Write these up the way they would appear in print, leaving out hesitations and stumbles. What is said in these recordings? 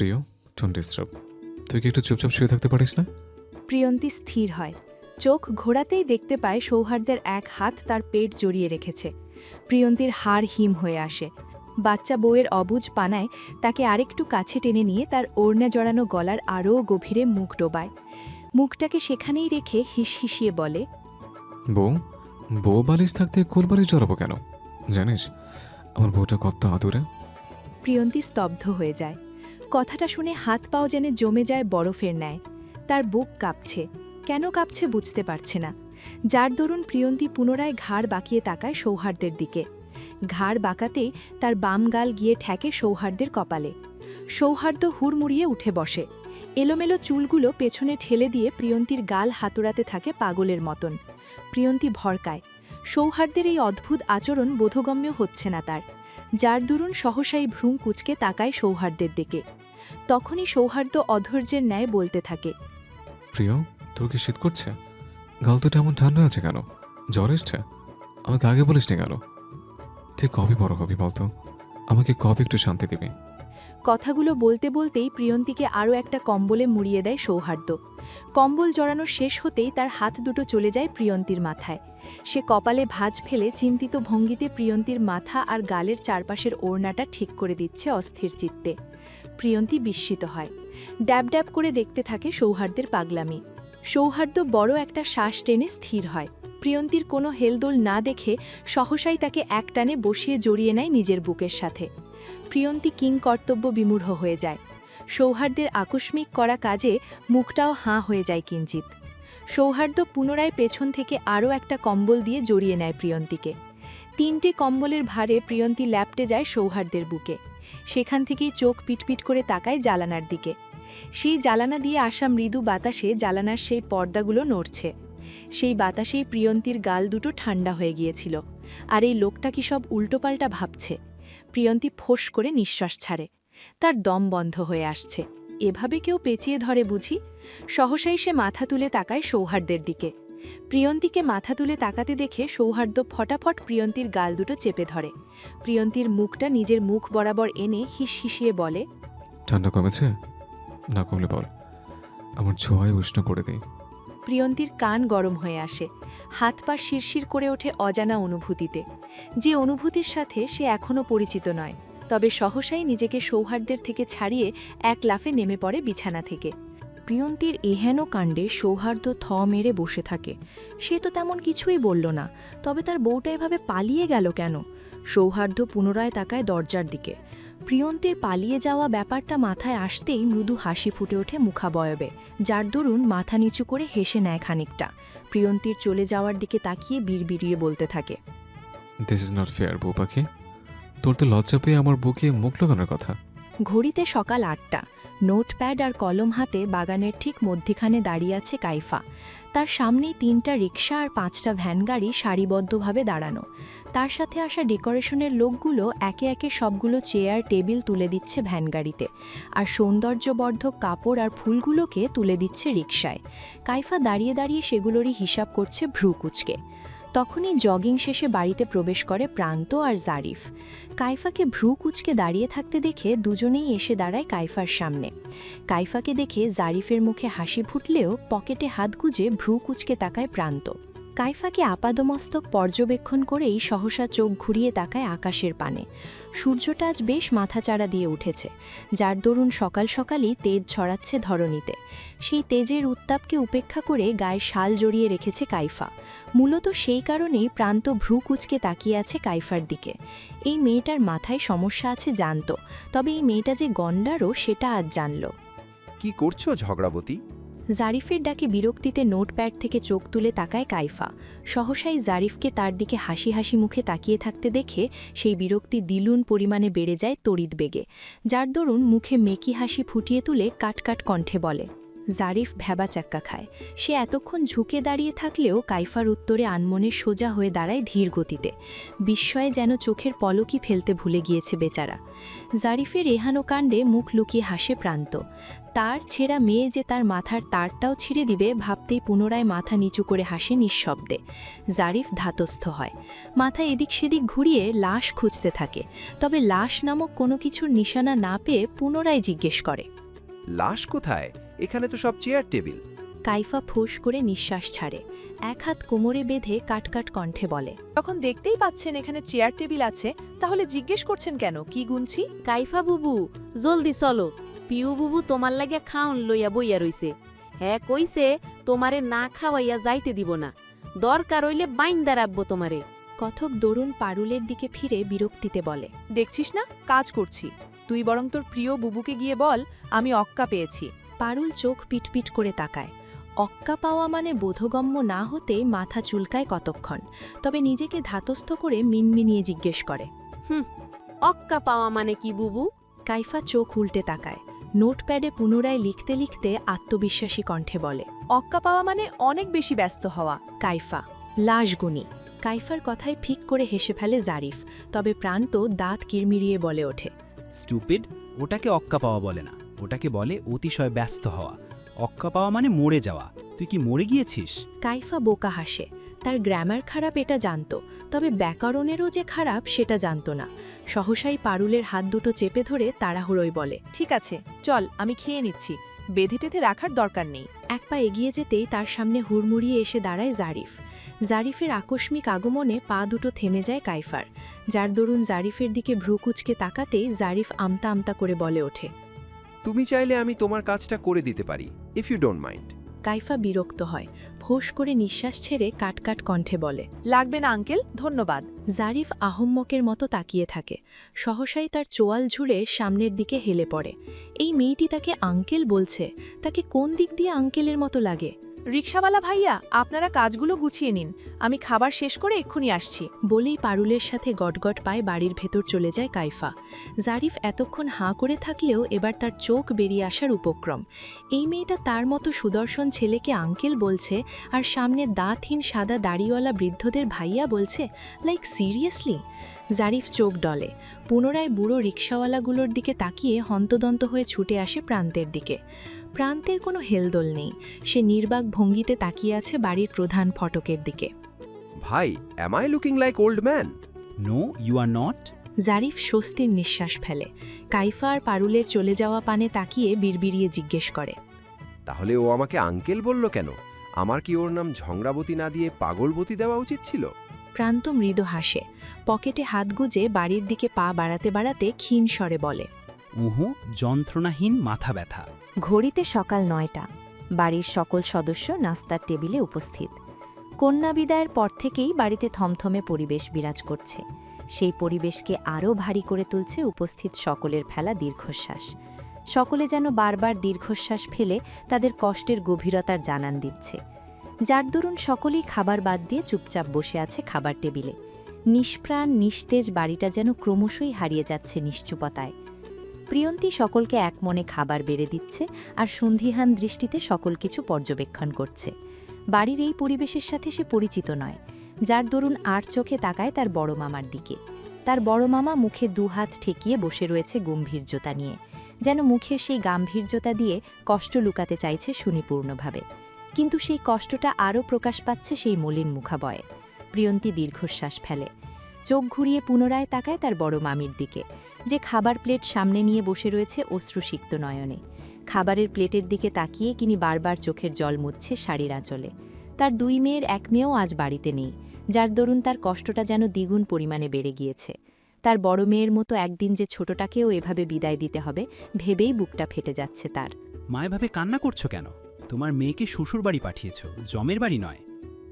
প্রিয়, don't disturb. তুই কি একটু চুপচাপ শুয়ে থাকতে পারিস না? প্রিয়ন্তী স্থির হয়। চোখ ঘোরাতেই দেখতে পায় সৌহার্দ্যের এক হাত তার পেট জড়িয়ে রেখেছে। প্রিয়ন্তীর হাড় হিম হয়ে আসে। বাচ্চা বউয়ের অবুঝ পানায় তাকে আরেকটু কাছে টেনে নিয়ে তার ওড়না জড়ানো গলার আরও গভীরে মুখ ডোবায়। মুখটাকে সেখানেই রেখে হিসহিসিয়ে বলে, বউ, বউ বালিশ থাকতে কোল বালিশ জড়াবো কেন? জানিস আমার বউটা কত আদুরে। প্রিয়ন্তী স্তব্ধ হয়ে যায়। কথাটা শুনে হাত পাও যেন জমে যায় বরফের ন্যায়। তার বুক কাঁপছে। কেন কাঁপছে বুঝতে পারছে না। যার দরুন প্রিয়ন্তী পুনরায় ঘাড় বাঁকিয়ে তাকায় সৌহার্দ্যের দিকে। ঘাড় বাঁকাতেই তার বাম গাল গিয়ে ঠেকে সৌহার্দ্যের কপালে। সৌহার্দ্য হুড়মুড়িয়ে উঠে বসে। এলোমেলো চুলগুলো পেছনে ঠেলে দিয়ে প্রিয়ন্তীর গাল হাতুড়াতে থাকে পাগলের মতন। প্রিয়ন্তী ভরকায়। সৌহার্দ্যের এই অদ্ভুত আচরণ বোধগম্য হচ্ছে না তার। যার দরুন সহসাই ভ্রূম কুচকে তাকায় সৌহার্দ্যের দিকে। তখনই সৌহার্দ্য অধৈর্যের ন্যায় বলতে থাকে, প্রিয়, তোর কি শীত করছে? গাল তো এমন ঠান্ডা আছে কেন? জ্বর এসছে? আমাকে আগে বলিস নি কেন? তুই কবে বড় হবি বলতো? আমাকে কবে একটু শান্তি দিবি? কথাগুলো বলতে বলতেই প্রিয়ন্তীকে আরও একটা কম্বলে মুড়িয়ে দেয় সৌহার্দ্য। কম্বল জড়ানো শেষ হতেই তার হাত দুটো চলে যায় প্রিয়ন্তীর মাথায়। সে কপালে ভাঁজ ফেলে চিন্তিত ভঙ্গিতে প্রিয়ন্তীর মাথা আর গালের চারপাশের ওড়নাটা ঠিক করে দিচ্ছে অস্থির চিত্তে। প্রিয়ন্তী বিস্মিত হয়। ড্যাব ড্যাব করে দেখতে থাকে সৌহার্দ্যের পাগলামি। সৌহার্দ্য বড় একটা শ্বাস টেনে স্থির হয়। প্রিয়ন্তীর কোনো হেলদোল না দেখে সহসাই তাকে একটানে বসিয়ে জড়িয়ে নেয় নিজের বুকের সাথে। প্রিয়ন্তী কিংকর্তব্য বিমূঢ় হয়ে যায়। সৌহার্দ্যের আকস্মিক করা কাজে মুখটাও হাঁ হয়ে যায় কিঞ্চিত। সৌহার্দ্য পুনরায় পেছন থেকে আরও একটা কম্বল দিয়ে জড়িয়ে নেয় প্রিয়ন্তীকে। 3টে কম্বলের ভারে প্রিয়ন্তী ল্যাপটে যায় সৌহার্দ্যের বুকে। সেখান থেকেই চোখ পিটপিট করে তাকায় জালানার দিকে। সেই জালানা দিয়ে আসা মৃদু বাতাসে জালানার সেই পর্দাগুলো নড়ছে। সেই বাতাসেই প্রিয়ন্তীর গাল দুটো ঠান্ডা হয়ে গিয়েছিল। আর এই লোকটা কি সব উল্টোপাল্টা ভাবছে। প্রিয়ন্তী ফোঁস করে নিঃশ্বাস ছাড়ে। তার দম বন্ধ হয়ে আসছে। এভাবে কেউ পেঁচিয়ে ধরে বুঝি? সহসাই সে মাথা তুলে তাকায় সৌহার্দ্যের দিকে। প্রিয়ন্তীকে মাথা তুলে তাকাতে দেখে সৌহার্দ্য ফটাফট প্রিয়ন্তীর গাল দুটো চেপে ধরে। প্রিয়ন্তীর মুখটা নিজের মুখ বরাবর এনে হিসহিসিয়ে বলে, ঠান্ডা কমেছে? না কমলে বল, আমার ছোঁয়ায় উষ্ণ করে দিই। প্রিয়ন্তীর কান গরম হয়ে আসে। হাত পা শিরশির করে ওঠে অজানা অনুভূতিতে। যে অনুভূতির সাথে সে এখনও পরিচিত নয়। তবে সহসাই নিজেকে সৌহার্দ্যের থেকে ছাড়িয়ে এক লাফে নেমে পড়ে বিছানা থেকে। প্রিয়ন্তীর এহেন কাণ্ডে সৌহার্দ্য থ মেরে বসে থাকে। সে তো তেমন কিছুই বলল না, তবে তার বউটা এভাবে পালিয়ে গেল কেন? সৌহার্দ্য পুনরায় তাকায় দরজার দিকে। প্রিয়ন্তীর পালিয়ে যাওয়া ব্যাপারটা মাথায় আসতেই মৃদু হাসি ফুটে ওঠে মুখাবয়বে, যার দরুন মাথা নিচু করে হেসে নেয় খানিকটা। প্রিয়ন্তীর চলে যাওয়ার দিকে তাকিয়ে বিড়বিড়িয়ে বলতে থাকে, দিস ইজ নট ফেয়ার বউ পাখি। তোর তো লজ্জা পেয়ে আমার বুকে মুখ লাগানোর কথা। ঘড়িতে সকাল 8টা। নোটপ্যাড আর কলম হাতে বাগানের ঠিক মধ্যিখানে দাঁড়িয়ে আছে কাইফা। তার সামনেই 3টা রিকশা আর 5টা ভ্যানগাড়ি সারিবদ্ধভাবে দাঁড়ানো। তার সাথে আসা ডেকোরেশনের লোকগুলো একে একে সবগুলো চেয়ার টেবিল তুলে দিচ্ছে ভ্যানগাড়িতে, আর সৌন্দর্যবর্ধক কাপড় আর ফুলগুলোকে তুলে দিচ্ছে রিকশায়। কাইফা দাঁড়িয়ে দাঁড়িয়ে সেগুলোরই হিসাব করছে ভ্রু কুচকে। তখনই জগিং শেষে বাড়িতে প্রবেশ করে প্রান্ত আর জারিফ। কাইফাকে ভ্রু কুচকে দাঁড়িয়ে থাকতে দেখে দুজনেই এসে দাঁড়ায় কাইফার সামনে। কাইফাকে দেখে জারিফের মুখে হাসি ফুটলেও পকেটে হাত গুজে ভ্রু কুচকে তাকায় প্রান্ত। কাইফাকে আপাদমস্তক পর্যবেক্ষণ করেই সহসা চোখ ঘুরিয়ে তাকায় আকাশের পানে। সূর্যটা আজ বেশ মাথাচাড়া দিয়ে উঠেছে, যার দরুন সকাল সকালই তেজ ছড়াচ্ছে ধরণীতে। সেই তেজের উত্তাপকে উপেক্ষা করে গায়ে শাল জড়িয়ে রেখেছে কাইফা। মূলত সেই কারণেই প্রান্ত ভ্রু কুচকে তাকিয়ে আছে কাইফার দিকে। এই মেয়েটার মাথায় সমস্যা আছে জানত, তবে এই মেয়েটা যে গন্ডারও সেটা আজ জানল। কি করছো ঝগড়াবতী? জারিফের ডাকে বিরক্তিতে নোটপ্যাড থেকে চোখ তুলে তাকায় কাইফা। সহসাই জারিফকে তার দিকে হাসি হাসি মুখে তাকিয়ে থাকতে দেখে সেই বিরক্তি দ্বিগুণ পরিমাণে বেড়ে যায় তড়িৎ বেগে, যার দরুন মুখে মেকি হাসি ফুটিয়ে তুলে কাটকাট কণ্ঠে বলে, জারিফ ভ্যাবাচাক্কা খায়। সে এতক্ষণ ঝুঁকে দাঁড়িয়ে থাকলেও কাইফার উত্তরে আনমনে সোজা হয়ে দাঁড়ায় ধীর গতিতে। বিস্ময়ে যেন চোখের পলকই ফেলতে ভুলে গিয়েছে বেচারা। জারিফের এহানো কাণ্ডে মুখ লুকিয়ে হাসে প্রান্ত। তার ছেঁড়া মেয়ে যে তার মাথার তারটাও ছিঁড়ে দিবে ভাবতেই পুনরায় মাথা নিচু করে হাসে নিঃশব্দে। জারিফ ধাতস্থ হয়, মাথা এদিক সেদিক ঘুরিয়ে লাশ খুঁজতে থাকে। তবে লাশ নামক কোনো কিছুর নিশানা না পেয়ে পুনরায় জিজ্ঞেস করে, লাশ কোথায়? এখানে তো সব চেয়ার টেবিল। কাইফা ফোঁস করে নিঃশ্বাস ছাড়ে। এক হাত কোমরে বেঁধে কাটকাট কণ্ঠে বলে, যখন দেখতেই পাচ্ছেন এখানে চেয়ার টেবিল আছে, তাহলে জিজ্ঞেস করছেন কেন কি গুনছি? কাইফা বুবু, জলদি চলো, পিউ বুবু তোমার লাগে খাওন লইয়া বইয়া রইছে। হ্যাঁ কইছে তোমারে না খাওয়াইয়া যাইতে দিব না, দরকার হইলে বাইন্দা রাখবো তোমারে। কথক দরুন পারুলের দিকে ফিরে বিরক্তিতে বলে, দেখছিস না কাজ করছি, তুই বরং তোর প্রিয় বুবুকে গিয়ে বল আমি অক্কা পেয়েছি। পারুল চোখ পিটপিট করে তাকায়। অক্কা পাওয়া মানে বোধগম্য না হতেই মাথা চুলকায় কতক্ষণ, তবে নিজেকে ধাতস্থ করে মিনমিনিয়ে জিজ্ঞেস করে, অক্কা পাওয়া মানে কি বুবু? কাইফা চোখ উল্টে তাকায়। নোটপ্যাডে পুনরায় লিখতে লিখতে আত্মবিশ্বাসী কণ্ঠে বলে, অক্কা পাওয়া মানে অনেক বেশি ব্যস্ত হওয়া। কাইফা লাশগুনি। কাইফার কথায় ফিক করে হেসে ফেলে জারিফ, তবে প্রান্ত দাঁত কিরমিরিয়ে বলে ওঠে, স্টুপিড, ওটাকে অক্কা পাওয়া বলে না, ওটাকে বলে অতিশয় ব্যস্ত হওয়া। অক্কা পাওয়া মানে মরে যাওয়া। তুই কি মরে গিয়েছিস? কাইফা বোকা হাসে। তার গ্রামার খারাপ এটা জানত, তবে ব্যাকরণেরও যে খারাপ সেটা জানত না। সহসাই পারুলের হাত দুটো চেপে ধরে তাড়াহুড়োই বলে, ঠিক আছে চল, আমি খেয়ে নিচ্ছি, বেঁধে টেধে রাখার দরকার নেই। এক পা এগিয়ে যেতেই তার সামনে হুড়মুড়িয়ে এসে দাঁড়ায় জারিফ। জারিফের আকস্মিক আগমনে পা দুটো থেমে যায় কাইফার, যার দরুন জারিফের দিকে ভ্রুকুচকে তাকাতেই জারিফ আমতা আমতা করে বলে ওঠে, তুমি চাইলে আমি তোমার কাজটা করে দিতে পারি, ইফ ইউ ডোন্ট মাইন্ড। কাইফা বিরক্ত হয়, ফোঁস করে নিঃশ্বাস ছেড়ে কাটকাট কণ্ঠে বলে, লাগবে না আঙ্কেল, ধন্যবাদ। জারিফ আহম্মকের মতো তাকিয়ে থাকে। সহসাই তার চোয়াল ঝুড়ে সামনের দিকে হেলে পড়ে। এই মেয়েটি তাকে আঙ্কেল বলছে, তাকে কোন দিক দিয়ে আঙ্কেলের মতো লাগে? রিকশাওয়ালা ভাইয়া, আপনারা কাজগুলো গুছিয়ে নিন, আমি খাবার শেষ করে এক্ষুনি আসছি। বলেই পারুলের সাথে গটগট পায়ে বাড়ির ভেতর চলে যায় কাইফা। জারিফ এতক্ষণ হাঁ করে থাকলেও এবার তার চোখ বেরিয়ে আসার উপক্রম। এই মেয়েটা তার মতো সুদর্শন ছেলেকে আঙ্কেল বলছে, আর সামনে দাঁতহীন সাদা দাড়িওয়ালা বৃদ্ধদের ভাইয়া বলছে, লাইক সিরিয়াসলি? জারিফ চোখ ডলে। পুনরায় বুড়ো রিকশাওয়ালাগুলোর দিকে তাকিয়ে হন্তদন্ত হয়ে ছুটে আসে প্রান্তের দিকে। প্রান্তের কোনো হেলদোল নেই, সে নির্বাক ভঙ্গিতে তাকিয়ে আছে বাড়ির প্রধান ফটকের দিকে। ভাই, am I looking like old man? No, you are not. Zarif স্বস্তির নিঃশ্বাস ফেলে। কাইফা আর পারুলের চলে যাওয়া পানে তাকিয়ে বিড়বিড়িয়ে জিজ্ঞেস করে, তাহলে ও আমাকে আঙ্কেল বলল কেন? আমার কি ওর নাম ঝংড়াবতী না দিয়ে পাগলবতী দেওয়া উচিত ছিল? প্রান্ত মৃদু হাসে। পকেটে হাত গুজে বাড়ির দিকে পা বাড়াতে বাড়াতে ক্ষীণ স্বরে বলে, উহু, যন্ত্রণাহীন মাথা ব্যথা। ঘড়িতে সকাল ৯টা। বাড়ির সকল সদস্য নাস্তার টেবিলে উপস্থিত। কন্যা বিদায়ের পর থেকেই বাড়িতে থমথমে পরিবেশ বিরাজ করছে। সেই পরিবেশকে আরও ভারী করে তুলছে উপস্থিত সকলের ফেলা দীর্ঘশ্বাস। সকলে যেন বারবার দীর্ঘশ্বাস ফেলে তাদের কষ্টের গভীরতার জানান দিচ্ছে। যার দরুন সকলেই খাবার বাদ দিয়ে চুপচাপ বসে আছে খাবার টেবিলে। নিষ্প্রাণ নিস্তেজ বাড়িটা যেন ক্রমশই হারিয়ে যাচ্ছে নিশ্চুপতায়। প্রিয়ন্তী সকলকে এক মনে খাবার বেড়ে দিচ্ছে আর সন্ধিহান দৃষ্টিতে সকল কিছু পর্যবেক্ষণ করছে। বাড়ির এই পরিবেশের সাথে সে পরিচিত নয়, যার দরুন আর চোখে তাকায় তার বড় মামার দিকে। তার বড় মামা মুখে দুহাত ঠেকিয়ে বসে রয়েছে গম্ভীর্যতা নিয়ে, যেন মুখের সেই গাম্ভীর্যতা দিয়ে কষ্ট লুকাতে চাইছে সুনিপূর্ণভাবে। কিন্তু সেই কষ্টটা আরও প্রকাশ পাচ্ছে সেই মলিন মুখাবয়ে। প্রিয়ন্তী দীর্ঘশ্বাস ফেলে, চোখ ঘুরিয়ে পুনরায় তাকায় তার বড় মামির দিকে, যে খাবার প্লেট সামনে নিয়ে বসে রয়েছে অশ্রুসিক্ত নয়নে। খাবারের প্লেটের দিকে তাকিয়ে তিনি বারবার চোখের জল মুছছে শাড়ির আঁচলে। তার দুই মেয়ের এক মেয়েও আজ বাড়িতে নেই, যার দরুন তার কষ্টটা যেন দ্বিগুণ পরিমাণে বেড়ে গিয়েছে। তার বড় মেয়ের মতো একদিন যে ছোটটাকেও এভাবে বিদায় দিতে হবে ভেবেই বুকটা ফেটে যাচ্ছে তার। মা এভাবে কান্না করছো কেন? তোমার মেয়েকে শ্বশুর বাড়ি পাঠিয়েছ, জমের বাড়ি নয়।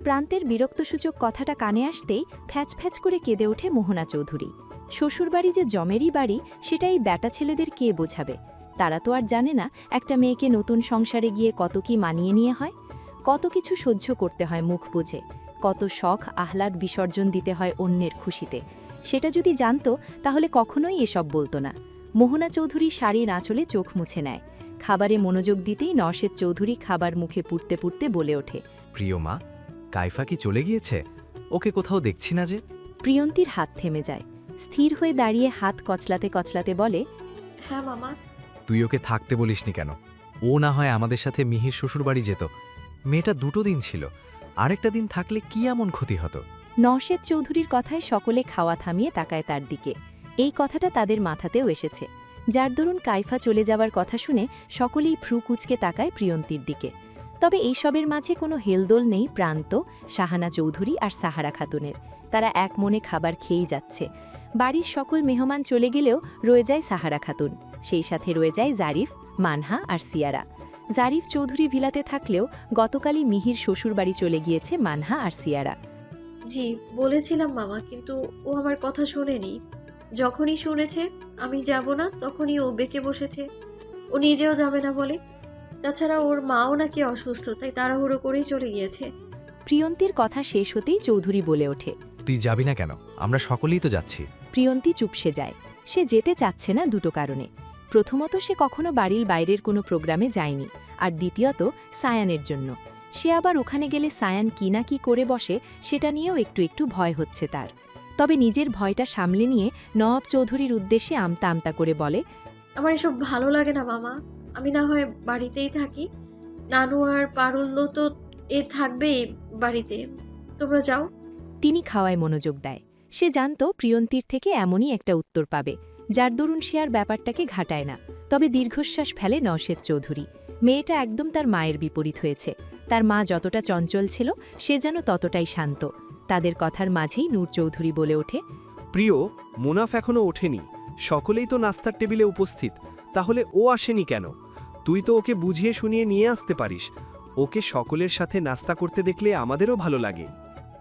প্রান্তের বিরক্তসূচক কথাটা কানে আসতেই ফ্যাচ ফ্যাচ করে কেঁদে ওঠে মোহনা চৌধুরী। শ্বশুরবাড়ি যে জমেরই বাড়ি সেটাই ব্যাটা ছেলেদের কে বোঝাবে? তারা তো আর জানে না একটা মেয়েকে নতুন সংসারে গিয়ে কত কি মানিয়ে নিয়ে হয়, কত কিছু সহ্য করতে হয় মুখ বুঝে, কত শখ আহ্লাদ বিসর্জন দিতে হয় অন্যের খুশিতে। সেটা যদি জানতো তাহলে কখনোই এসব বলতো না। মোহনা চৌধুরী শাড়ির আঁচলে চোখ মুছে নেয়। খাবারে মনোযোগ দিতেই নওশেদ চৌধুরী খাবার মুখে পুড়তে পুড়তে বলে ওঠে। প্রিয় মা, কাইফা কি চলে গিয়েছে? ওকে কোথাও দেখছি না যে। প্রিয়ন্তীর হাত থেমে যায়। স্থির হয়ে দাঁড়িয়ে হাত কচলাতে কচলাতে বলে, হ্যাঁ মামা। তুই ওকে থাকতে বলিসনি কেন? ও না হয় আমাদের সাথে মিহির শ্বশুরবাড়ি যেত। মেয়েটা 2 দিন ছিল, আরেকটা দিন থাকলে কি এমন ক্ষতি হতো? নওশেদ চৌধুরীর কথায় সকলে খাওয়া থামিয়ে তাকায় তার দিকে। এই কথাটা তাদের মাথাতেও এসেছে, যার দরুন কাইফা চলে যাওয়ার কথা শুনে সকলেই ভ্রু কুঁচকে তাকায় প্রিয়ন্তীর দিকে। তবে এইসবের মাঝে কোনো হেলদোল নেই প্রান্ত, শাহানা চৌধুরী আর সাহারা খাতুনের। তারা এক মনে খাবার খেয়েই যাচ্ছে। বাড়ির সকল মেহমান চলে গেলেও রয়ে যায় সাহারা খাতুন, সেই সাথে রয়ে যায় জারিফ, মানহা আর সিয়ারা। জারিফ চৌধুরী ভিলাতে থাকলেও গতকালই মিহির শ্বশুরবাড়ি চলে গিয়েছে মানহা আর সিয়ারা। জি বলেছিলাম মামা, কিন্তু ও আমার কথা শোনেনি। যখনই শুনেছে আমি যাব না, তখনই ও বেঁকে বসেছে। ও নিজেও যাবে না বলে। তাছাড়া ওর মাও নাকি অসুস্থ, তাই তাড়াহুড়ো করেই চলে গিয়েছে। প্রিয়ন্তীর কথা শেষ হতেই চৌধুরী বলে ওঠে, তুই যাবি না কেন? আমরা সকলেই তো যাচ্ছি। প্রিয়ন্তী চুপসে যায়। সে যেতে চাচ্ছে না দুটো কারণে। প্রথমত, সে কখনো বাড়ির বাইরের কোনো প্রোগ্রামে যায়নি, আর দ্বিতীয়ত সায়ানের জন্য। সে আবার ওখানে গেলে সায়ান কি না কি করে বসে সেটা নিয়েও একটু একটু ভয় হচ্ছে তার। তবে নিজের ভয়টা সামলে নিয়ে নওয়াব চৌধুরীর উদ্দেশ্যে আমতা আমতা করে বলে, আমার এসব ভালো লাগে না মামা। আমি না হয় বাড়িতেই থাকি। নানু আর পারুল্য তো থাকবেই বাড়িতে। তোমরা যাও। তিনি খাওয়ায় মনোযোগ দেয়। সে জানত প্রিয়ন্তীর থেকে এমনই একটা উত্তর পাবে, যার দরুন সে আর ব্যাপারটাকে ঘাটায় না। তবে দীর্ঘশ্বাস ফেলে নওশেদ চৌধুরী। মেয়েটা একদম তার মায়ের বিপরীত হয়েছে। তার মা যতটা চঞ্চল ছিল, সে যেন ততটাই শান্ত। তাদের কথার মাঝেই নূর চৌধুরী বলে ওঠে, প্রিয়, মুনাফ এখনো ওঠেনি। সকলেই তো নাস্তার টেবিলে উপস্থিত, তাহলে ও আসেনি কেন? তুই তো ওকে বুঝিয়ে শুনিয়ে নিয়ে আসতে পারিস। ওকে সকলের সাথে নাস্তা করতে দেখলে আমাদেরও ভালো লাগে।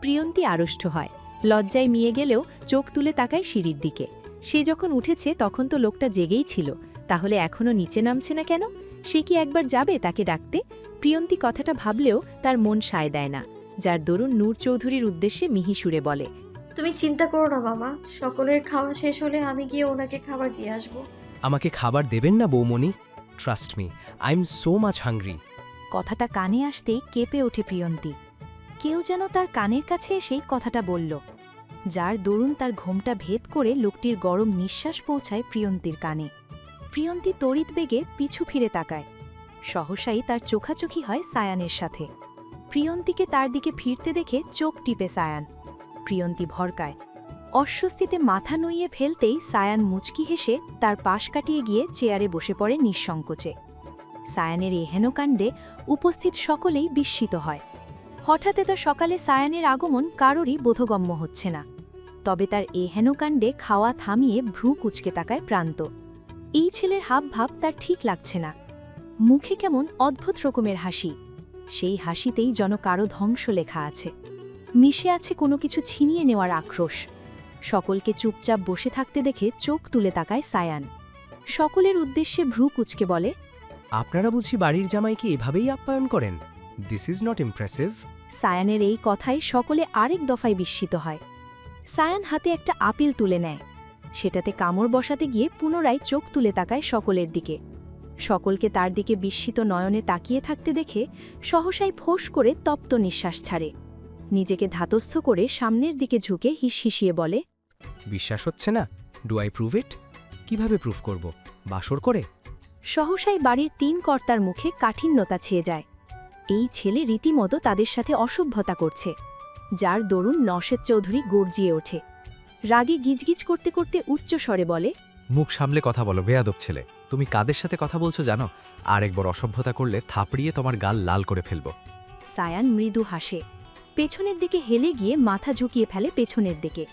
প্রিয়ন্তী আড়ষ্ট হয়। লজ্জায় মিয়ে গেলেও চোখ তুলে তাকায় সিঁড়ির দিকে। সে যখন উঠেছে তখন তো লোকটা জেগেই ছিল, তাহলে এখনও নিচে নামছে না কেন? সে কি একবার যাবে তাকে ডাকতে? প্রিয়ন্তী কথাটা ভাবলেও তার মন সায় দেয় না, যার দরুন নূর চৌধুরীর উদ্দেশ্যে মিহি সুরে বলে, তুমি চিন্তা করো না মামা। সকলের খাওয়া শেষ হলে আমি গিয়ে ওনাকে খাবার দিয়ে আসবো। আমাকে খাবার দেবেন না বৌমনি? Trust me, I am so much hungry. কথাটা কানে আসতেই কেঁপে ওঠে প্রিয়ন্তী। কেউ যেন তার কানের কাছে এসেই কথাটা বলল, যার দরুন তার ঘোমটা ভেদ করে লোকটির গরম নিঃশ্বাস পৌঁছায় প্রিয়ন্তীর কানে। প্রিয়ন্তী তড়িৎ বেগে পিছু ফিরে তাকায়। সহসাই তার চোখাচোখি হয় সায়ানের সাথে। প্রিয়ন্তীকে তার দিকে ফিরতে দেখে চোখ টিপে সায়ান। প্রিয়ন্তী ভরকায়। অস্বস্তিতে মাথা নুইয়ে ফেলতেই সায়ান মুচকি হেসে তার পাশ কাটিয়ে গিয়ে চেয়ারে বসে পড়ে নিঃসংকোচে। সায়ানের এই হেনকাণ্ডে উপস্থিত সকলেই বিস্মিত হয়। হঠাৎ এত সকালে সায়ানের আগমন কারোরই বোধগম্য হচ্ছে না। তবে তার এ হেনকাণ্ডে খাওয়া থামিয়ে ভ্রু কুঁচকে তাকায় প্রান্ত। এই ছেলের হাবভাব তার ঠিক লাগছে না। মুখে কেমন অদ্ভুত রকমের হাসি। সেই হাসিতেই যেন কারো ধ্বংস লেখা আছে। মিশে আছে কোনো কিছু ছিনিয়ে নেওয়ার আক্রোশ। সকলকে চুপচাপ বসে থাকতে দেখে চোখ তুলে তাকায় সায়ান। সকলের উদ্দেশ্যে ভ্রু কুঁচকে বলে, আপনারা বুঝি বাড়ির জামাইকে এভাবেই আপ্যায়ন করেন? This is not impressive. সায়ানের এই কথায় সকলে আরেক দফায় বিস্মিত হয়। সায়ান হাতে একটা আপিল তুলে নেয়। সেটাতে কামড় বসাতে গিয়ে পুনরায় চোখ তুলে তাকায় সকলের দিকে। সকলকে তার দিকে বিস্মিত নয়নে তাকিয়ে থাকতে দেখে সহসাই ফোঁস করে তপ্ত নিঃশ্বাস ছাড়ে। নিজেকে ধাতস্থ করে সামনের দিকে ঝুঁকে হিসহিসিয়ে বলে, বিশ্বাস হচ্ছে না? ডু আই প্রুভ ইট? কিভাবে প্রুফ করব? বাসর করে? সহসাই বাড়ির 3 কর্তার মুখে কাঠিন্যতা ছেয়ে যায়। এই ছেলে রীতিমতো তাদের সাথে অসভ্যতা করছে, যার দরুন নওশেদ চৌধুরী গর্জিয়ে ওঠে। রাগে গিজগিজ করতে করতে উচ্চ স্বরে বলে, মুখ সামলে কথা বলো বেয়াদব ছেলে। তুমি কাদের সাথে কথা বলছো জানো? আর একবার অসভ্যতা করলে থাপড়িয়ে তোমার গাল লাল করে ফেলবো। সায়ান মৃদু হাসে। পেছনের দিকে হেলে গিয়ে মাথা ঝুঁকিয়ে ফেলে পেছনের দিকে।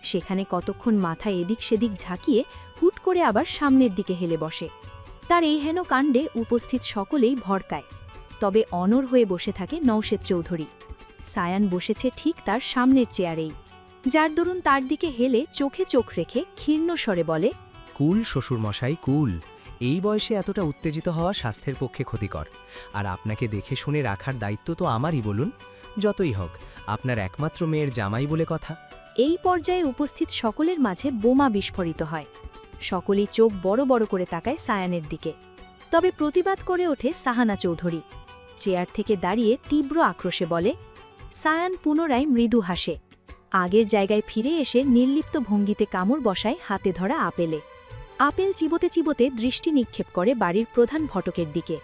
সেখানে কতক্ষণ মাথা এদিক সেদিক ঝাঁকিয়ে হুট করে আবার সামনের দিকে হেলে বসে। তার এই হেন কাণ্ডে উপস্থিত সকলেই ভরকায়। তবে অনড় হয়ে বসে থাকে নওশেদ চৌধুরী। সায়ান বসেছে ঠিক তার সামনের চেয়ারেই, যার দরুন তার দিকে হেলে চোখে চোখ রেখে ক্ষীর্ণ স্বরে বলে, কুল শ্বশুরমশাই কুল। এই বয়সে এতটা উত্তেজিত হওয়া স্বাস্থ্যের পক্ষে ক্ষতিকর। আর আপনাকে দেখে শুনে রাখার দায়িত্ব তো আমারই বলুন। যতই হোক আপনার একমাত্র মেয়ের জামাই বলে কথা। এই পর্যায়ে উপস্থিত সকলের মাঝে বোমা বিস্ফোরিত হয়। সকলেই চোখ বড় বড় করে তাকায় সায়ানের দিকে। তবে প্রতিবাদ করে ওঠে সাহানা চৌধুরী। চেয়ার থেকে দাঁড়িয়ে তীব্র আক্রোশে বলে। সায়ান পুনরায় মৃদু হাসে। আগের জায়গায় ফিরে এসে নির্লিপ্ত ভঙ্গিতে কামড় বসায় হাতে ধরা আপেলে। আপেল চিবোতে চিবোতে দৃষ্টি নিক্ষেপ করে বাড়ির প্রধান ফটকের দিকে।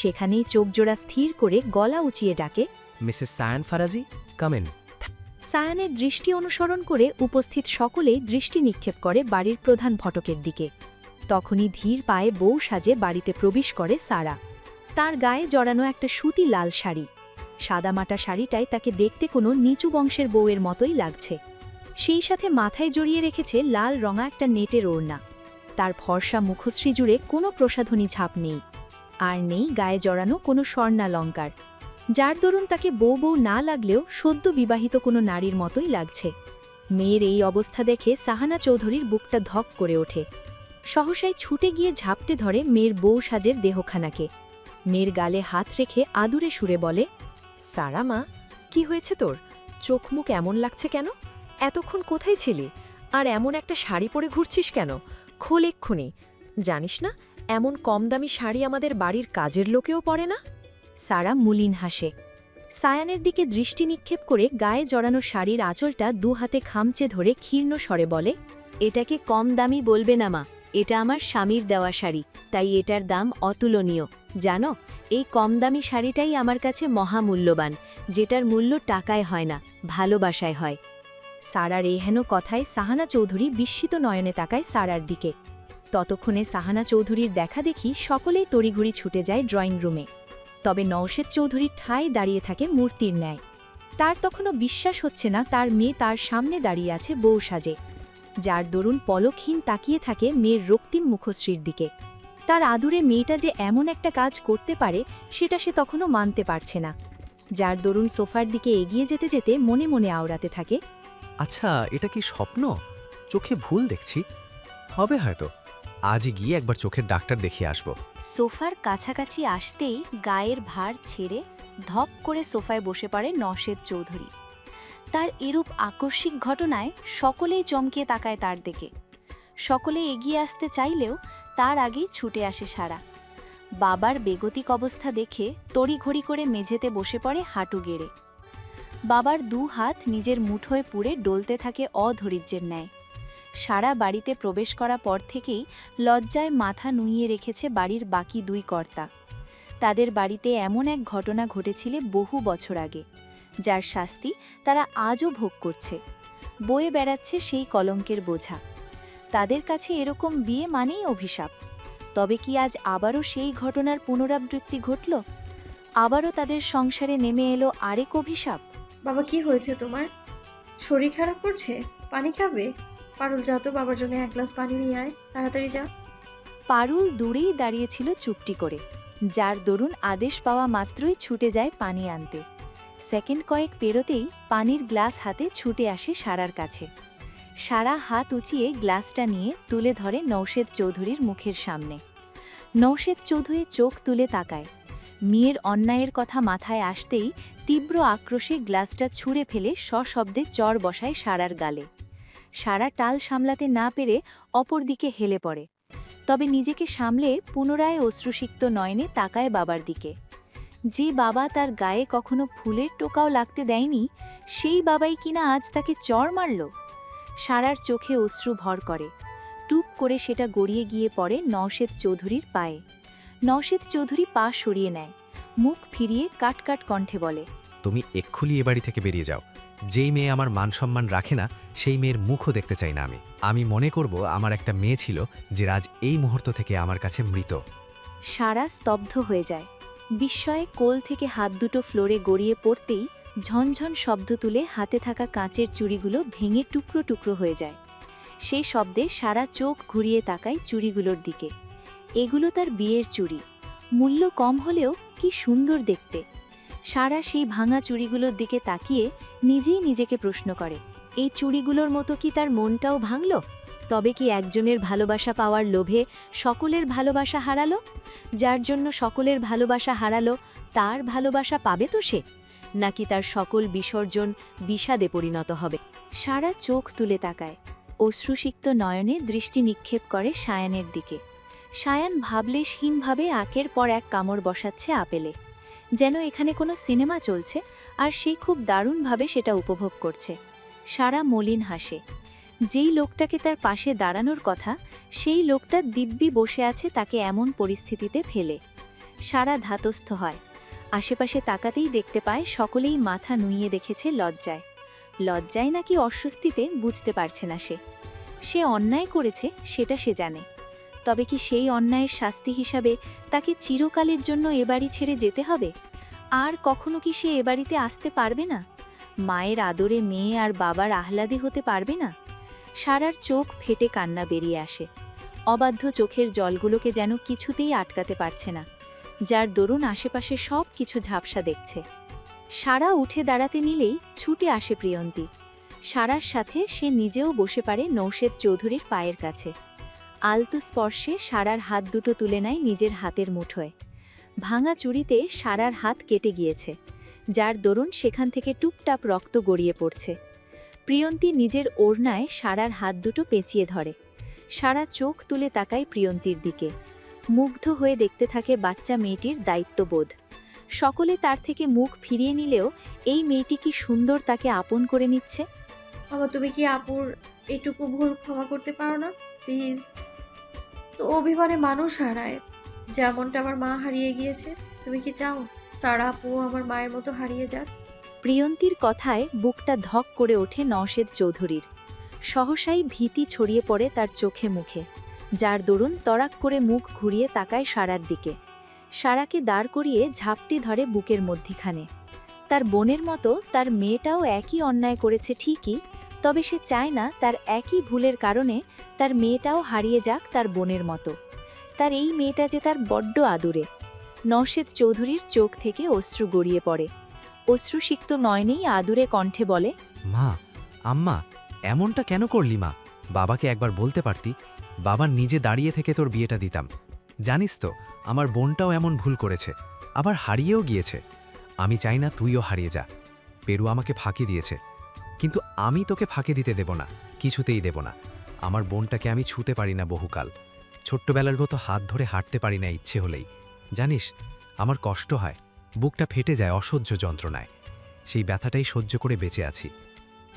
সেখানেই চোখজোড়া স্থির করে গলা উঁচিয়ে ডাকে, মিসেস সায়ান ফারাজি, কামেন। সায়ানের দৃষ্টি অনুসরণ করে উপস্থিত সকলেই দৃষ্টি নিক্ষেপ করে বাড়ির প্রধান ফটকের দিকে। তখনই ধীর পায়ে বউ সাজে বাড়িতে প্রবেশ করে সারা। তার গায়ে জড়ানো একটা সুতি লাল শাড়ি। সাদামাটা শাড়িটায় তাকে দেখতে কোনো নিচু বংশের বউয়ের মতোই লাগছে। সেই সাথে মাথায় জড়িয়ে রেখেছে লাল রঙা একটা নেটের ওড়না। তার ফর্সা মুখশ্রী জুড়ে কোনো প্রসাধনী ছাপ নেই, আর নেই গায়ে জড়ানো কোনো স্বর্ণালঙ্কার, যার দরুন তাকে বউ বউ না লাগলেও সদ্য বিবাহিত কোনো নারীর মতোই লাগছে। মেয়ের এই অবস্থা দেখে সাহানা চৌধুরীর বুকটা ধক করে ওঠে। সহসাই ছুটে গিয়ে ঝাপটে ধরে মেয়ের বউ সাজের দেহখানাকে। মেয়ের গালে হাত রেখে আদুরে সুরে বলে, সারা মা, কি হয়েছে তোর? চোখ মুখ এমন লাগছে কেন? এতক্ষণ কোথায় ছিলি? আর এমন একটা শাড়ি পরে ঘুরছিস কেন? খোল এক্ষুনি। জানিস না এমন কম দামি শাড়ি আমাদের বাড়ির কাজের লোকেও পরে না? সারা মুলিন হাসে। সায়ানের দিকে দৃষ্টি নিক্ষেপ করে গায়ে জড়ানো শাড়ির আঁচলটা দু হাতে খামচে ধরে ক্ষীর্ণ স্বরে বলে, এটাকে কম দামি বলবে না মা, এটা আমার স্বামীর দেওয়া শাড়ি, তাই এটার দাম অতুলনীয়। জানো, এই কম দামি শাড়িটাই আমার কাছে মহামূল্যবান, যেটার মূল্য টাকায় হয় না, ভালোবাসায় হয়। সারার এহেন কথায় সাহানা চৌধুরী বিস্মিত নয়নে তাকায় সারার দিকে। ততক্ষণে সাহানা চৌধুরীর দেখা দেখি সকলেই তড়িঘড়ি ছুটে যায় ড্রয়িং রুমে। তবে নওশেদ চৌধুরী ঠায় দাঁড়িয়ে থাকে মূর্তির ন্যায়। তার তখনও বিশ্বাস হচ্ছে না তার মেয়ে তার সামনে দাঁড়িয়ে আছে বউ সাজে, যার দরুন পলকহীন তাকিয়ে থাকে মেয়ের রক্তিম মুখশ্রীর দিকে। তার আদুরে মেয়েটা যে এমন একটা কাজ করতে পারে সেটা সে তখনও মানতে পারছে না, যার দরুন সোফার দিকে এগিয়ে যেতে যেতে মনে মনে আওড়াতে থাকে, আচ্ছা, এটা কি স্বপ্ন? চোখে ভুল দেখছি? হবে হয়তো। আজই গিয়ে একবার চোখের ডাক্তার দেখিয়ে আসব। সোফার কাছাকাছি আসতেই গায়ের ভার ছেড়ে ধপ করে সোফায় বসে পড়ে নওশেদ চৌধুরী। তার এরূপ আকস্মিক ঘটনায় সকলেই চমকে তাকায় তার দিকে। সকলে এগিয়ে আসতে চাইলেও তার আগেই ছুটে আসে সারা। বাবার বেগতিক অবস্থা দেখে তড়িঘড়ি করে মেঝেতে বসে পড়ে হাঁটু গেড়ে। বাবার দু হাত নিজের মুঠোয় পুড়ে ডলতে থাকে অধৈর্যের ন্যায়। সারা বাড়িতে প্রবেশ করা পর থেকেই লজ্জায় মাথা নুইয়ে রেখেছে বাড়ির বাকি দুই কর্তা। তাদের বাড়িতে এমন এক ঘটনা ঘটেছিল বহু বছর আগে, যার শাস্তি তারা আজও ভোগ করছে। বয়ে বেড়াচ্ছে সেই কলঙ্কের বোঝা। তাদের কাছে এরকম বিয়ে মানেই অভিশাপ। তবে কি আজ আবারও সেই ঘটনার পুনরাবৃত্তি ঘটল? আবারও তাদের সংসারে নেমে এলো আরেক অভিশাপ। বাবা, কি হয়েছে তোমার? শরীর খারাপ করছে? পানি খাবে? পারুল, যা তো বাবার জন্য এক গ্লাস পানি নিয়ে আয়, তাড়াতাড়ি যা। পারুল দূরেই দাঁড়িয়েছিল চুপটি করে, যার দরুন আদেশ পাওয়া মাত্রই ছুটে যায় পানি আনতে। সেকেন্ড কয়েক পেরোতেই পানির গ্লাস হাতে ছুটে আসে সারার কাছে। সারা হাত উঁচিয়ে গ্লাসটা নিয়ে তুলে ধরে নওশেদ চৌধুরীর মুখের সামনে। নওশেদ চৌধুরী চোখ তুলে তাকায়। মেয়ের অন্যায়ের কথা মাথায় আসতেই তীব্র আক্রোশে গ্লাসটা ছুঁড়ে ফেলে সশব্দে চর বসায় সারার গালে। সারা টাল সামলাতে না পেরে অপরদিকে হেলে পড়ে, তবে নিজেকে সামলে পুনরায় অশ্রুসিক্ত নয়নে তাকায় বাবার দিকে। যে বাবা তার গায়ে কখনো ফুলের টোকাও লাগতে দেয়নি, সেই বাবাই কিনা আজ তাকে চর মারল। সারার চোখে অশ্রু ভর করে। টুপ করে সেটা গড়িয়ে গিয়ে পড়ে নওশেদ চৌধুরীর পায়ে। নওশেদ চৌধুরী পা সরিয়ে নেয়, মুখ ফিরিয়ে কাটকাট কণ্ঠে বলে, তুমি এক্ষুনি এ বাড়ি থেকে বেরিয়ে যাও। যেই মেয়ে আমার মান সম্মান রাখে না, সেই মেয়ের মুখও দেখতে চাই না আমি। আমি মনে করব আমার একটা মেয়ে ছিল, যে আজ এই মুহূর্ত থেকে আমার কাছে মৃত। সারা স্তব্ধ হয়ে যায়। বিস্ময়ে কোল থেকে হাত দুটো ফ্লোরে গড়িয়ে পড়তেই ঝনঝন শব্দ তুলে হাতে থাকা কাঁচের চুড়িগুলো ভেঙে টুকরো টুকরো হয়ে যায়। সেই শব্দে সারা চোখ ঘুরিয়ে তাকায় চুড়িগুলোর দিকে। এগুলো তার বিয়ের চুড়ি। মূল্য কম হলেও কি সুন্দর দেখতে। সারা সেই ভাঙা চুড়িগুলোর দিকে তাকিয়ে নিজেই নিজেকে প্রশ্ন করে, এই চুড়িগুলোর মতো কি তার মনটাও ভাঙল? তবে কি একজনের ভালোবাসা পাওয়ার লোভে সকলের ভালোবাসা হারালো? যার জন্য সকলের ভালোবাসা হারালো, তার ভালোবাসা পাবে তো সে? নাকি তার সকল বিসর্জন বিষাদে পরিণত হবে? সারা চোখ তুলে তাকায়, অশ্রুসিক্ত নয়নে দৃষ্টি নিক্ষেপ করে সায়ানের দিকে। সায়ান ভাবলেশহীনভাবে একের পর এক কামড় বসাচ্ছে আপেলে, যেন এখানে কোনো সিনেমা চলছে আর সে খুব দারুণভাবে সেটা উপভোগ করছে। সারা মলিন হাসে। যেই লোকটাকে তার পাশে দাঁড়ানোর কথা, সেই লোকটা দিব্যি বসে আছে তাকে এমন পরিস্থিতিতে ফেলে। সারা ধাতস্থ হয়। আশেপাশে তাকাতেই দেখতে পায় সকলেই মাথা নুইয়ে দেখেছে লজ্জায়। লজ্জায় নাকি অস্বস্তিতে বুঝতে পারছে না সে অন্যায় করেছে সেটা সে জানে। তবে কি সেই অন্যায়ের শাস্তি হিসাবে তাকে চিরকালের জন্য এ বাড়ি ছেড়ে যেতে হবে? আর কখনো কি সে এ বাড়িতে আসতে পারবে না? মায়ের আদরে মেয়ে আর বাবার আহ্লাদে হতে পারবে না? সারার চোখ ফেটে কান্না বেরিয়ে আসে। অবাধ্য চোখের জলগুলোকে যেন কিছুতেই আটকাতে পারছে না, যার দরুন আশেপাশে সব কিছু ঝাপসা দেখছে। সারা উঠে দাঁড়াতে নিলেই ছুটে আসে প্রিয়ন্তী। সারার সাথে সে নিজেও বসে পারে নৌশেদ চৌধুরীর পায়ের কাছে। আলতু স্পর্শে সারার হাত দুটো তুলে নেয় নিজের হাতের মুঠোয়। ভাঙা চুড়িতে সারার হাত কেটে গিয়েছে, যার দরুন সেখান থেকে টুপটাপ রক্ত গড়িয়ে পড়ছে। প্রিয়ন্তী নিজের ওড়নায় সারার হাত দুটো পেঁচিয়ে ধরে। সারা চোখ তুলে তাকায় প্রিয়ন্তীর দিকে। মুগ্ধ হয়ে দেখতে থাকে বাচ্চা মেয়েটির দায়িত্ববোধ। সকলে তার থেকে মুখ ফিরিয়ে নিলেও এই মেয়েটি কি সুন্দর তাকে আপন করে নিচ্ছে। বাবা, তুমি কি আপুর এটুকু ভুল ক্ষমা করতে পারো না প্লিজ? তো অভিমানে মানুষ হারায়, যেমনটা আমার মা হারিয়ে গিয়েছে। তুমি কি চাও সারা আপু আমার মায়ের মতো হারিয়ে যাক? প্রিয়ন্তীর কথায় বুকটা ধক করে ওঠে নওশেদ চৌধুরীর। সহসাই ভীতি ছড়িয়ে পড়ে তার চোখে মুখে, যার দরুন তড়াক করে মুখ ঘুরিয়ে তাকায় সারার দিকে। সারাকে দাঁড় করিয়ে ঝাপটি ধরে বুকের মধ্যিখানে। তার বোনের মতো তার মেয়েটাও একই অন্যায় করেছে ঠিকই, তবে সে চায় না তার একই ভুলের কারণে তার মেয়েটাও হারিয়ে যাক তার বোনের মতো। তার এই মেয়েটা যে তার বড্ড আদুরে। নওশেদ চৌধুরীর চোখ থেকে অশ্রু গড়িয়ে পড়ে। অশ্রুসিক্ত নয়নেই আদুরে কণ্ঠে বলে, মা, আম্মা, এমনটা কেন করলি মা? বাবাকে একবার বলতে পারতি, বাবার নিজে দাঁড়িয়ে থেকে তোর বিয়েটা দিতাম। জানিস তো আমার বোনটাও এমন ভুল করেছে, আবার হারিয়েও গিয়েছে। আমি চাই না তুইও হারিয়ে যা। পেরু আমাকে ফাঁকি দিয়েছে, কিন্তু আমি তোকে ফাঁকি দিতে দেব না, কিছুতেই দেব না। আমার বোনটাকে আমি ছুঁতে পারি না বহুকাল। ছোট্টবেলার মতো হাত ধরে হাঁটতে পারি না ইচ্ছে হলেই। জানিস, আমার কষ্ট হয়, বুকটা ফেটে যায় অসহ্য যন্ত্রণায়। সেই ব্যথাটাই সহ্য করে বেঁচে আছি।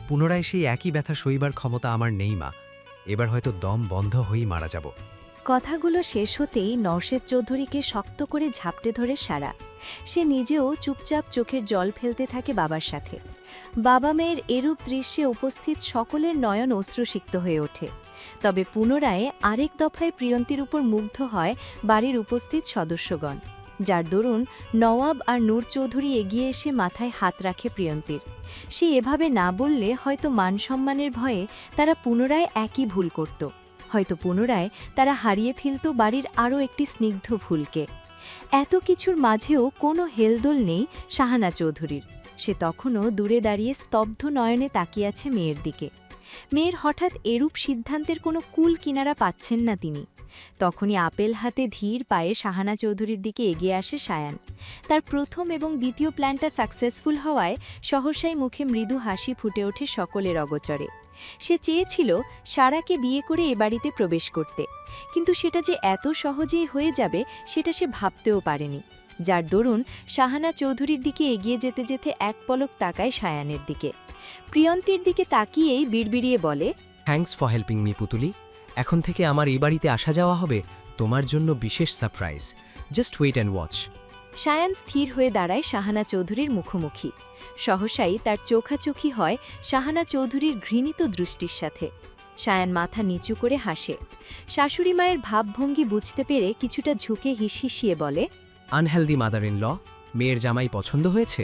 পুনরায় সেই একই ব্যথা সইবার ক্ষমতা আমার নেই মা। এবার হয়তো দম বন্ধ হয়েই মারা যাব। কথাগুলো শেষ হতেই নওশেদ চৌধুরীকে শক্ত করে ঝাপটে ধরে সারা। সে নিজেও চুপচাপ চোখের জল ফেলতে থাকে বাবার সাথে। বাবা মেয়ের এরূপ দৃশ্যে উপস্থিত সকলের নয়ন অশ্রুসিক্ত হয়ে ওঠে। তবে পুনরায় আরেক দফায় প্রিয়ন্তীর উপর মুগ্ধ হয় বাড়ির উপস্থিত সদস্যগণ, যার দরুন নওয়াব আর নূর চৌধুরী এগিয়ে এসে মাথায় হাত রাখে প্রিয়ন্তীর। সে এভাবে না বললে হয়তো মানসম্মানের ভয়ে তারা পুনরায় একই ভুল করত। হয়তো পুনরায় তারা হারিয়ে ফেলত বাড়ির আরও একটি স্নিগ্ধ ফুলকে। এত কিছুর মাঝেও কোনো হেলদোল নেই শাহানা চৌধুরীর। সে তখনও দূরে দাঁড়িয়ে স্তব্ধ নয়নে তাকিয়ে আছে মেয়ের দিকে। মেয়ের হঠাৎ এরূপ সিদ্ধান্তের কোনো কুল কিনারা পাচ্ছেন না তিনি। তখনই আপেল হাতে ধীর পায়ে শাহানা চৌধুরীর দিকে এগিয়ে আসে সায়ান। তার প্রথম এবং দ্বিতীয় প্ল্যানটা সাকসেসফুল হওয়ায় সহসাই মুখে মৃদু হাসি ফুটে ওঠে সকলের অগোচরে। সে চেয়েছিল সারাকে বিয়ে করে এ বাড়িতে প্রবেশ করতে, কিন্তু সেটা যে এত সহজেই হয়ে যাবে সেটা সে ভাবতেও পারেনি। যার দরুন শাহানা চৌধুরীর দিকে এগিয়ে যেতে যেতে এক পলক তাকায় সায়ানের দিকে। প্রিয়ন্তীর দিকে তাকিয়েই বিড়বিড়িয়ে বলে, thanks for helping me Putuli. এখন থেকে আমার এই বাড়িতে আসা যাওয়া হবে তোমার জন্য বিশেষ surprise. Just wait and watch. Sayan স্থির হয়ে দাঁড়ায় শাহানা চৌধুরীর মুখোমুখি। সহসাই তার চোখাচোখি হয় শাহানা চৌধুরীর ঘৃণিত দৃষ্টির সাথে। সায়ান মাথা নিচু করে হাসে। শাশুড়ি মায়ের ভাবভঙ্গি বুঝতে পেরে কিছুটা ঝুঁকে হিসহিসিয়ে বলে, আনহেলদি মাদার ইন ল, মেয়ের জামাই পছন্দ হয়েছে?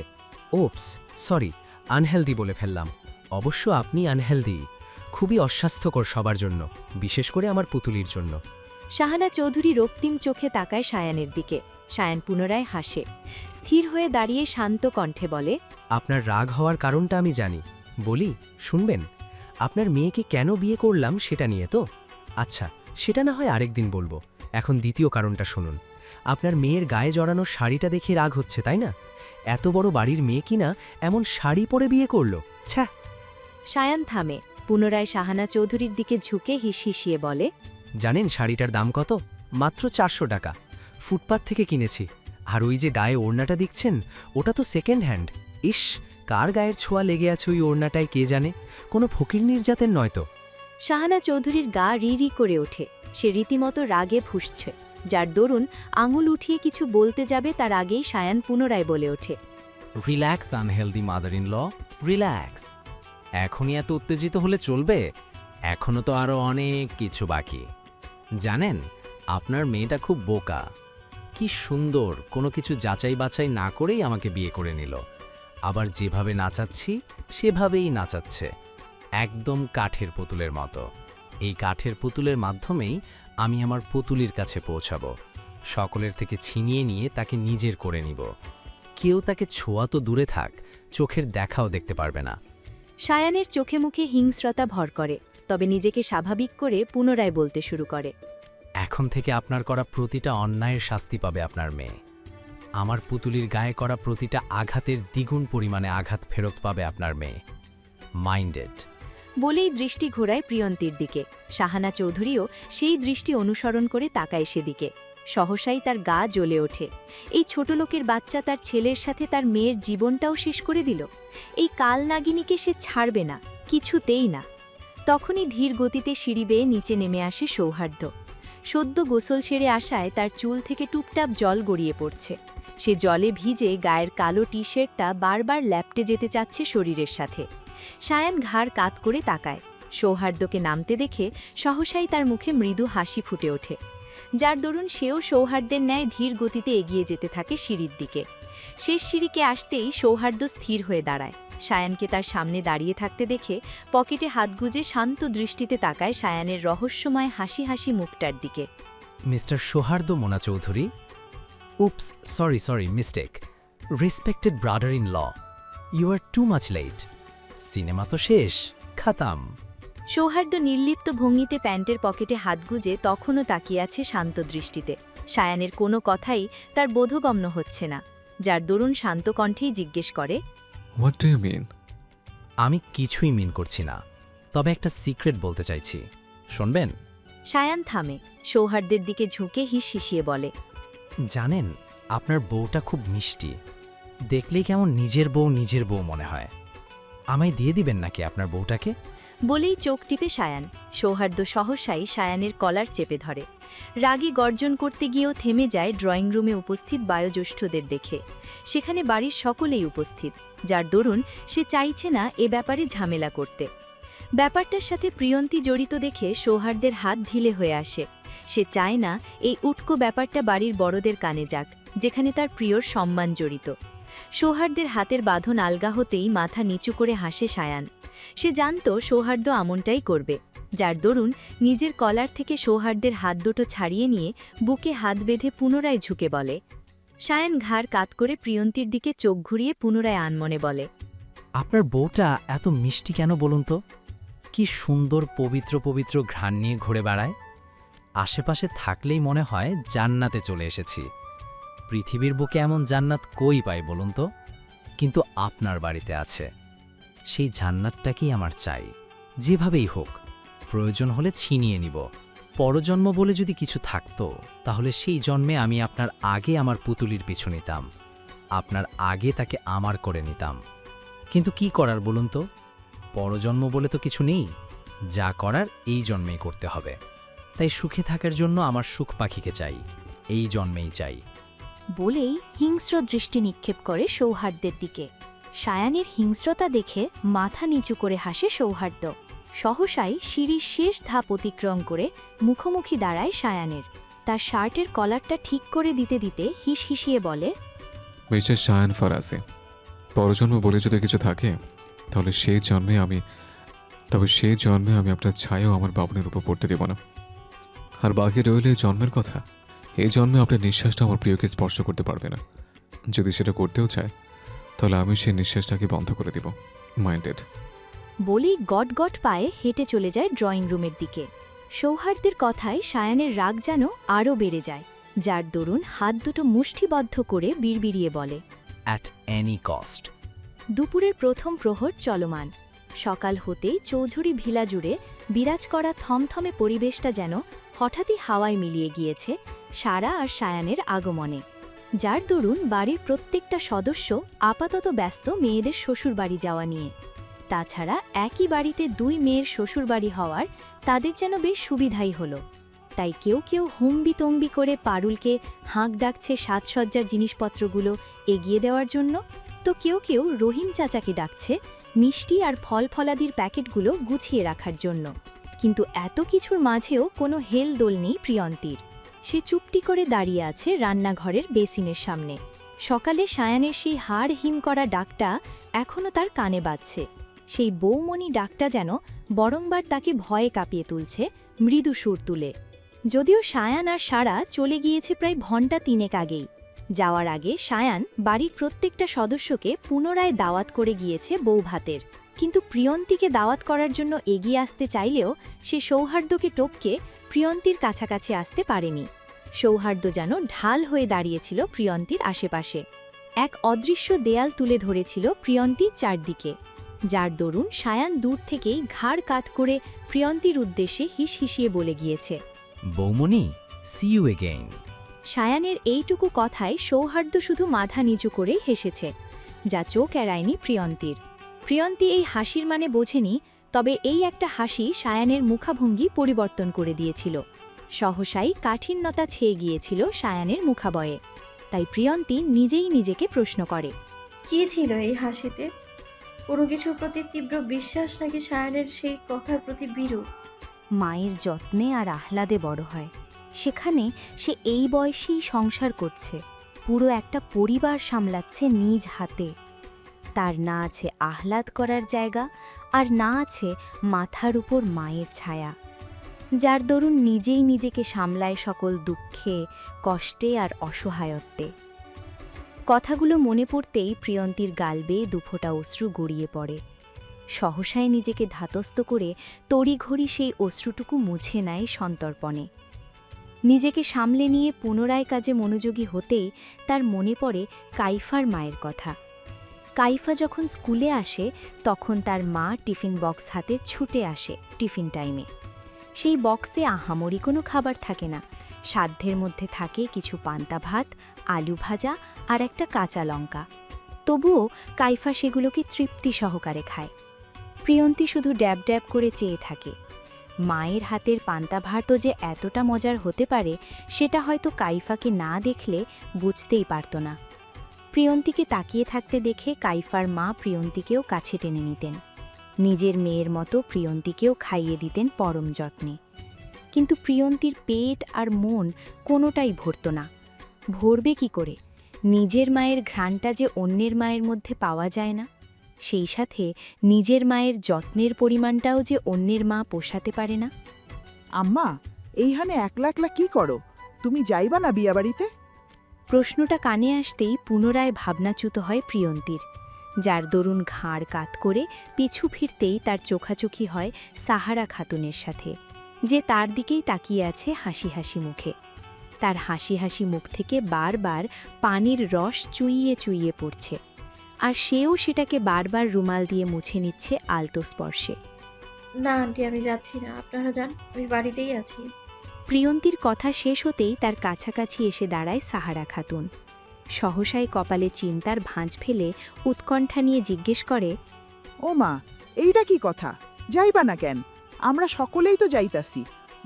ওপস, সরি, আনহেলদি বলে ফেললাম। অবশ্য আপনি আনহেলদি, খুবই অস্বাস্থ্যকর সবার জন্য, বিশেষ করে আমার পুতুলির জন্য। শাহানা চৌধুরী রক্তিম চোখে তাকায় সায়ানের দিকে। সায়ান পুনরায় হাসে। স্থির হয়ে দাঁড়িয়ে শান্ত কণ্ঠে বলে, আপনার রাগ হওয়ার কারণটা আমি জানি, বলি শুনবেন? আপনার মেয়েকে কেন বিয়ে করলাম সেটা নিয়ে তো? আচ্ছা, সেটা না হয় আরেকদিন বলবো। এখন দ্বিতীয় কারণটা শুনুন। আপনার মেয়ের গায়ে জড়ানো শাড়িটা দেখে রাগ হচ্ছে, তাই না? এত বড় বাড়ির মেয়ে কিনা এমন শাড়ি পরে বিয়ে করলো? ছ্যা! সায়ান থামে। পুনরায় শাহানা চৌধুরীর দিকে ঝুঁকে হিসহিসিয়ে বলে, জানেন শাড়িটার দাম কত? মাত্র 400 টাকা, ফুটপাত থেকে কিনেছি। আর ওই যে গায়ে ওড়নাটা দেখছেন, ওটা তো সেকেন্ড হ্যান্ড। ইস, কার গায়ের ছোঁয়া লেগে আছে ওই ওড়নাটায় কে জানে, কোনো ফকিরনির জাতের নয় তো। শাহানা চৌধুরীর গা রি রি করে ওঠে। সে রীতিমতো রাগে ফুঁসছে, যার দরুন আঙুল উঠিয়ে কিছু বলতে যাবে তার আগেই সায়ান পুনরায় বলে ওঠে, relax unhealthy mother in law, relax. এখনই এত উত্তেজিত হলে চলবে? এখনো তো আরও অনেক কিছু বাকি। জানেন, আপনার মেয়েটা খুব বোকা। কি সুন্দর, কোনো কিছু যাচাই বাছাই না করেই আমাকে বিয়ে করে নিল। আবার যেভাবে নাচাচ্ছি সেভাবেই নাচাচ্ছে, একদম কাঠের পুতুলের মতো। এই কাঠের পুতুলের মাধ্যমেই আমি আমার পুতুলির কাছে পৌঁছাবো, সকলের থেকে ছিনিয়ে নিয়ে তাকে নিজের করে নিব। কেউ তাকে ছোঁয়া তো দূরে থাক, চোখের দেখাও দেখতে পারবে না। সায়ানের চোখে মুখে হিংস্রতা ভর করে, তবে নিজেকে স্বাভাবিক করে পুনরায় বলতে শুরু করে, এখন থেকে আপনার করা প্রতিটা অন্যায়ের শাস্তি পাবে আপনার মেয়ে। আমার পুতুলির গায়ে করা প্রতিটা আঘাতের দ্বিগুণ পরিমাণে আঘাত ফেরত পাবে আপনার মেয়ে। মাইন্ডেড। বলেই দৃষ্টি ঘোরায় প্রিয়ন্তীর দিকে। শাহানা চৌধুরীও সেই দৃষ্টি অনুসরণ করে তাকায় সেদিকে। সহসাই তার গা জ্বলে ওঠে। এই ছোট লোকের বাচ্চা তার ছেলের সাথে তার মেয়ের জীবনটাও শেষ করে দিল। এই কাল নাগিনীকে সে ছাড়বে না, কিছুতেই না। তখনই ধীর গতিতে সিঁড়ি বেয়ে নিচে নেমে আসে সৌহার্দ্য। সদ্য গোসল সেরে আসায় তার চুল থেকে টুপটাপ জল গড়িয়ে পড়ছে। সে জলে ভিজে গায়ের কালো টি শার্টটা বারবার ল্যাপটে যেতে চাচ্ছে শরীরের সাথে। সায়ান ঘাড় কাত করে তাকায়। সৌহার্দ্যকে নামতে দেখে সহসাই তার মুখে মৃদু হাসি ফুটে ওঠে, যার দরুন সেও সৌহার্দ্যের ন্যায় ধীর গতিতে এগিয়ে যেতে থাকে সিঁড়ির দিকে। শেষ সিঁড়িকে আসতেই সৌহার্দ্য স্থির হয়ে দাঁড়ায়। সায়ানকে তার সামনে দাঁড়িয়ে থাকতে দেখে পকেটে হাত গুজে শান্ত দৃষ্টিতে তাকায় সায়ানের রহস্যময় হাসি হাসি মুখটার দিকে। Mister Souharda Mona Chowdhury. Oops, sorry, mistake. Respected brother in law, you are too much late. Cinema তো শেষ, খাতাম। সৌহার্দ্য নির্লিপ্ত ভঙ্গিতে প্যান্টের পকেটে হাত গুজে তখনও তাকিয়ে আছে শান্ত দৃষ্টিতে। সায়ানের কোনো কথাই তার বোধগম্য হচ্ছে না, যার দরুন শান্ত কণ্ঠেই জিজ্ঞেস করে, হোয়াট ডু ইউ মিন? আমি কিছুই মিন করছি না, তবে একটা সিক্রেট বলতে চাইছি, শুনবেন? সায়ান থামে, সৌহার্দ্যের দিকে ঝুঁকে হিস হিসিয়ে বলে, জানেন, আপনার বউটা খুব মিষ্টি। দেখলেই কেমন নিজের বউ মনে হয়। আমায় দিয়ে দিবেন নাকি আপনার বউটাকে? বলেই চোখ টিপে সায়ান। সৌহার্দ্য সহসাই সায়ানের কলার চেপে ধরে। রাগী গর্জন করতে গিয়েও থেমে যায় ড্রয়িং রুমে উপস্থিত বয়োজ্যেষ্ঠদের দেখে। সেখানে বাড়ির সকলেই উপস্থিত, যার দরুন সে চাইছে না এ ব্যাপারে ঝামেলা করতে। ব্যাপারটার সাথে প্রিয়ন্তী জড়িত দেখে সৌহার্দ্যের হাত ঢিলে হয়ে আসে। সে চায় না এই উটকো ব্যাপারটা বাড়ির বড়দের কানে যাক, যেখানে তার প্রিয়র সম্মান জড়িত। সৌহার্দ্যের হাতের বাঁধন আলগা হতেই মাথা নিচু করে হাসে সায়ান। সে জানত সৌহার্দ্য আমনটাই করবে, যার দরুন নিজের কলার থেকে সৌহার্দ্যের হাত দুটো ছাড়িয়ে নিয়ে বুকে হাত বেঁধে পুনরায় ঝুঁকে বলে। সায়ান ঘাড় কাত করে প্রিয়ন্তীর দিকে চোখ ঘুরিয়ে পুনরায় আনমনে বলে, আপনার বউটা এত মিষ্টি কেন বলুন তো? কি সুন্দর পবিত্র পবিত্র ঘ্রাণ নিয়ে ঘুরে বেড়ায়। আশেপাশে থাকলেই মনে হয় জান্নাতে চলে এসেছি। পৃথিবীর বুকে এমন জান্নাত কই পাই বলুন তো? কিন্তু আপনার বাড়িতে আছে। সেই জান্নাতটাকেই আমার চাই, যেভাবেই হোক। প্রয়োজন হলে ছিনিয়ে নিব। পরজন্ম বলে যদি কিছু থাকতো, তাহলে সেই জন্মে আমি আপনার আগে আমার পুতুলির পিছু নিতাম, আপনার আগে তাকে আমার করে নিতাম। কিন্তু কি করার বলুন তো? পরজন্ম বলে তো কিছু নেই। যা করার এই জন্মেই করতে হবে। তাই সুখে থাকার জন্য আমার সুখ পাখিকে চাই, এই জন্মেই চাই। বলেই হিংস্র দৃষ্টি নিক্ষেপ করে সৌহার্দ্যের দিকে। সায়ানের হিংস্রতা দেখে মাথা নিচু করে হাসে সৌহার্দ্য। সহসাই সিঁড়ির শেষ ধাপ অতিক্রম করে মুখোমুখি দাঁড়ায় সায়ানের। তার শার্টের কলারটা ঠিক করে দিতে দিতে হিস হিসিয়ে বলে, মিস্টার শায়ান ফরাসি, পরজন্ম বলে যদি কিছু থাকে, তাহলে সেই জন্মে আমি আপনার ছায়াও আমার বাবনের উপর পড়তে দেব না। আর বাকি রইল এই জন্মের কথা। এই জন্মে আপনার নিঃশ্বাসটা আমার প্রিয়কে স্পর্শ করতে পারবে না। যদি সেটা করতেও চায়, তাহলে আমি সেই নিঃশ্বাসটাকে বন্ধ করে দিব। মাইন্ডেড। বলেই গট গট পায়ে হেঁটে চলে যায় ড্রয়িং রুমের দিকে। সৌহার্দ্যের কথায় সায়ানের রাগ যেন আরও বেড়ে যায়, যার দরুন হাত দুটো মুষ্টিবদ্ধ করে বিড়বিড়িয়ে বলে, অ্যাট এনি কস্ট। দুপুরের প্রথম প্রহর চলমান। সকাল হতেই চৌধুরী ভিলা জুড়ে বিরাজ করা থমথমে পরিবেশটা যেন হঠাৎই হাওয়ায় মিলিয়ে গিয়েছে সারা আর সায়ানের আগমনে, যার দরুন বাড়ির প্রত্যেকটা সদস্য আপাতত ব্যস্ত মেয়েদের শ্বশুরবাড়ি যাওয়া নিয়ে। তাছাড়া একই বাড়িতে 2 মেয়ের শ্বশুরবাড়ি হওয়ার তাদের যেন বেশ সুবিধাই হলো। তাই কেউ কেউ হুম্বিতম্বি করে পারুলকে হাঁক ডাকছে সাজসজ্জার জিনিসপত্রগুলো এগিয়ে দেওয়ার জন্য, তো কেউ কেউ রহিম চাচাকে ডাকছে মিষ্টি আর ফলফলাদির প্যাকেটগুলো গুছিয়ে রাখার জন্য। কিন্তু এত কিছুর মাঝেও কোনো হেলদোল নেই প্রিয়ন্তীর। সে চুপটি করে দাঁড়িয়ে আছে রান্নাঘরের বেসিনের সামনে। সকালে সায়ানের সেই হাড় হিম করা ডাকটা এখনও তার কানে বাজছে। সেই বৌমণি ডাকটা যেন বরংবার তাকে ভয়ে কাঁপিয়ে তুলছে মৃদু সুর তুলে। যদিও সায়ান আর সারা চলে গিয়েছে প্রায় ঘণ্টা 3 আগেই। যাওয়ার আগে সায়ান বাড়ির প্রত্যেকটা সদস্যকে পুনরায় দাওয়াত করে গিয়েছে বৌভাতের, কিন্তু প্রিয়ন্তীকে দাওয়াত করার জন্য এগিয়ে আসতে চাইলেও সে সৌহার্দ্যকে টপকে প্রিয়ন্তীর কাছাকাছি আসতে পারেনি। সৌহার্দ্য যেন ঢাল হয়ে দাঁড়িয়েছিল প্রিয়ন্তীর আশেপাশে। এক অদৃশ্য দেয়াল তুলে ধরেছিল প্রিয়ন্তীর চারদিকে, যার দরুন সায়ান দূর থেকেই ঘাড় কাত করে প্রিয়ন্তীর উদ্দেশ্যে হিসহিসিয়ে বলে গিয়েছে, বৌমনি, সি ইউ এগেইন। সায়ানের এইটুকু কথায় সৌহার্দ্য শুধু মাথা নিচু করেই হেসেছে, যা চোখ এড়ায়নি প্রিয়ন্তীর। প্রিয়ন্তী এই হাসির মানে বোঝেনি, তবে এই একটা হাসি সায়ানের মুখাভঙ্গি পরিবর্তন করে দিয়েছিল। সহসাই কাঠিন্যতা ছেয়ে গিয়েছিল সায়ানের মুখাবয়ে। তাই প্রিয়ন্তী নিজেই নিজেকে প্রশ্ন করে, কি ছিল এই হাসিতে? কোনো কিছুর প্রতি তীব্র বিশ্বাস নাকি সায়ানের সেই কথার প্রতি বিরূপ? মায়ের যত্নে আর আহ্লাদে বড় হয়, সেখানে সে এই বয়সেই সংসার করছে, পুরো একটা পরিবার সামলাচ্ছে নিজ হাতে। তার না আছে আহ্লাদ করার জায়গা, আর না আছে মাথার উপর মায়ের ছায়া, যার দরুন নিজেই নিজেকে সামলায় সকল দুঃখে, কষ্টে আর অসহায়ত্বে। কথাগুলো মনে পড়তেই প্রিয়ন্তীর গাল বেয়ে দুফোঁটা অশ্রু গড়িয়ে পড়ে। সহসায় নিজেকে ধাতস্থ করে তড়িঘড়ি সেই অশ্রুটুকু মুছে নেয় সন্তর্পণে। নিজেকে সামলে নিয়ে পুনরায় কাজে মনোযোগী হতেই তার মনে পড়ে কাইফার মায়ের কথা। কাইফা যখন স্কুলে আসে তখন তার মা টিফিন বক্স হাতে ছুটে আসে টিফিন টাইমে। সেই বক্সে আহামরি কোনো খাবার থাকে না, সাধ্যের মধ্যে থাকে কিছু পান্তা ভাত, আলু ভাজা আর একটা কাঁচা লঙ্কা। তবুও কাইফা সেগুলোকে তৃপ্তি সহকারে খায়। প্রিয়ন্তী শুধু ড্যাব ড্যাব করে চেয়ে থাকে। মায়ের হাতের পান্তা ভাতও যে এতটা মজার হতে পারে সেটা হয়তো কাইফাকে না দেখলে বুঝতেই পারত না। প্রিয়ন্তীকে তাকিয়ে থাকতে দেখে কাইফার মা প্রিয়ন্তীকেও কাছে টেনে নিতেন। নিজের মেয়ের মতো প্রিয়ন্তীকেও খাইয়ে দিতেন পরম যত্নে। কিন্তু প্রিয়ন্তীর পেট আর মন কোনোটাই ভরত না। ভরবে কি করে? নিজের মায়ের ঘ্রাণটা যে অন্যের মায়ের মধ্যে পাওয়া যায় না, সেই সাথে নিজের মায়ের যত্নের পরিমাণটাও যে অন্যের মা পোষাতে পারে না। আম্মা, এইখানে একলা একলা কি করো? তুমি যাইবা না বিয়াবাড়িতে? প্রশ্নটা কানে আসতেই পুনরায় ভাবনাচ্যুত হয় প্রিয়ন্তীর, যার দরুন ঘাড় কাত করে পিছু ফিরতেই তার চোখাচোখি হয় সাহারা খাতুনের সাথে, যে তার দিকেই তাকিয়ে আছে হাসি হাসি মুখে। তার হাসি হাসি মুখ থেকে বারবার পানির রস চুইয়ে চুইয়ে পড়ছে, আর সেও সেটাকে বারবার রুমাল দিয়ে মুছে নিচ্ছে আলতো স্পর্শে। না আন্টি, আমি যাচ্ছি না, আপনারা যান, আমি বাড়িতেই আছি। প্রিয়ন্তীর কথা শেষ হতেই তার কাছাকাছি এসে দাঁড়ায় সাহারা খাতুন। সহসায় কপালে চিন্তার ভাঁজ ফেলে উৎকণ্ঠা নিয়ে জিজ্ঞেস করে, ও মা, এইটা কি কথা? যাইবা না কেন? আমরা সকলেই তো যাইতাছি।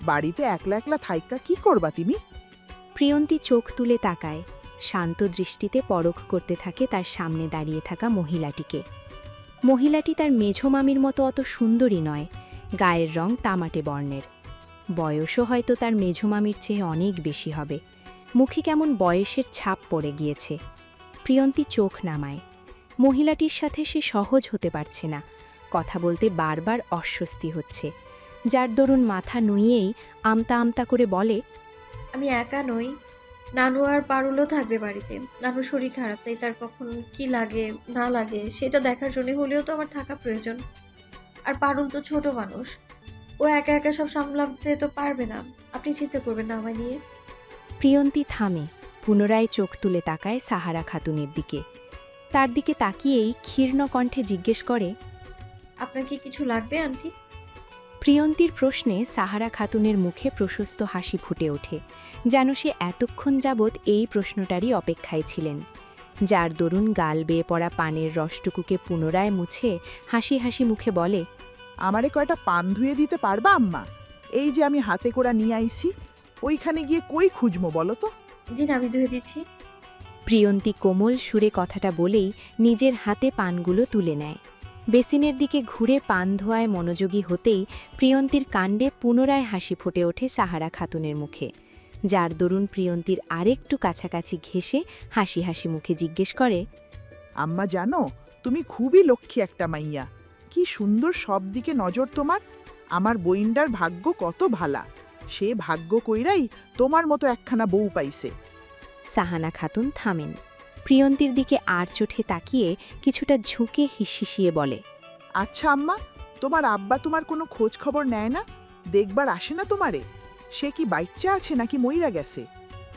বাড়িতে একলা একলা থাইক্কা কি করবা তুমি? প্রিয়ন্তী চোখ তুলে তাকায়, শান্ত দৃষ্টিতে পরখ করতে থাকে তার সামনে দাঁড়িয়ে থাকা মহিলাটিকে। মহিলাটি তার মেঝো মামির মতো অত সুন্দরী নয়, গায়ের রং তামাটে বর্ণের। বয়সও হয়তো তার মেঝো মামির চেয়ে অনেক বেশি হবে। মুখে কেমন বয়সের ছাপ পড়ে গিয়েছে। প্রিয়ন্তী চোখ নামায়। মহিলাটির সাথে সে সহজ হতে পারছে না, কথা বলতে বারবার অস্বস্তি হচ্ছে, যার দরুন মাথা নুইয়েই আমতা আমতা করে বলে, আমি একা নই, নানু আর পারুলও থাকবে বাড়িতে। নানু শরীর খারাপ, তাই তার কখন কি লাগে না লাগে সেটা দেখার জন্য হলেও তো আমার থাকা প্রয়োজন। আর পারুল তো ছোট মানুষ, ও একা একা সব সামলাতে তো পারবে না। আপনি চিন্তা করবেন না আমায় নিয়ে। প্রিয়ন্তী থামে, পুনরায় চোখ তুলে তাকায় সাহারা খাতুনের দিকে। তার দিকে তাকিয়েই ক্ষীর্ণ কণ্ঠে জিজ্ঞেস করে, আপনার কি কিছু লাগবে আন্টি? প্রিয়ন্তীর প্রশ্নে সাহারা খাতুনের মুখে প্রশস্ত হাসি ফুটে ওঠে, যেন সে এতক্ষণ যাবৎ এই প্রশ্নটারই অপেক্ষায় ছিলেন। যার দরুন গাল বেয়ে পড়া পানের রসটুকুকে পুনরায় মুছে হাসি হাসি মুখে বলে, আমারে কয়টা পান ধুয়ে দিতে পারবা আম্মা? এই যে আমি হাতে করা নিয়ে আইছি, ওইখানে গিয়ে কই খুঁজবো বলো তো? দিন, আমি ধুয়ে দিচ্ছি। প্রিয়ন্তী কোমল সুরে কথাটা বলেই নিজের হাতে পানগুলো তুলে নেয়। বেসিনের দিকে ঘুরে পান ধোয়ায় মনোযোগী হতেই প্রিয়ন্তীর কাণ্ডে পুনরায় হাসি ফুটে ওঠে সাহারা খাতুনের মুখে। যার দরুন প্রিয়ন্তীর আরেকটু কাছাকাছি ঘেঁষে হাসি হাসি মুখে জিজ্ঞেস করে, আম্মা জানো, তুমি খুবই লক্ষ্মী একটা মাইয়া। কি সুন্দর সব দিকে নজর তোমার। আমার বইন্ডার ভাগ্য কত ভালা। সে ভাগ্য কইরাই তোমার মতো একখানা বউ পাইছে। সাহানা খাতুন থামেন। প্রিয়ন্তীর দিকে আর চোখে তাকিয়ে কিছুটা ঝুঁকে হিসিয়ে বলে, আচ্ছা আম্মা, তোমার আব্বা তোমার কোনো খোঁজ খবর নেয় না? দেখবার আসে না তোমারে? সে কি বাচ্চা আছে নাকি মইরা গেছে?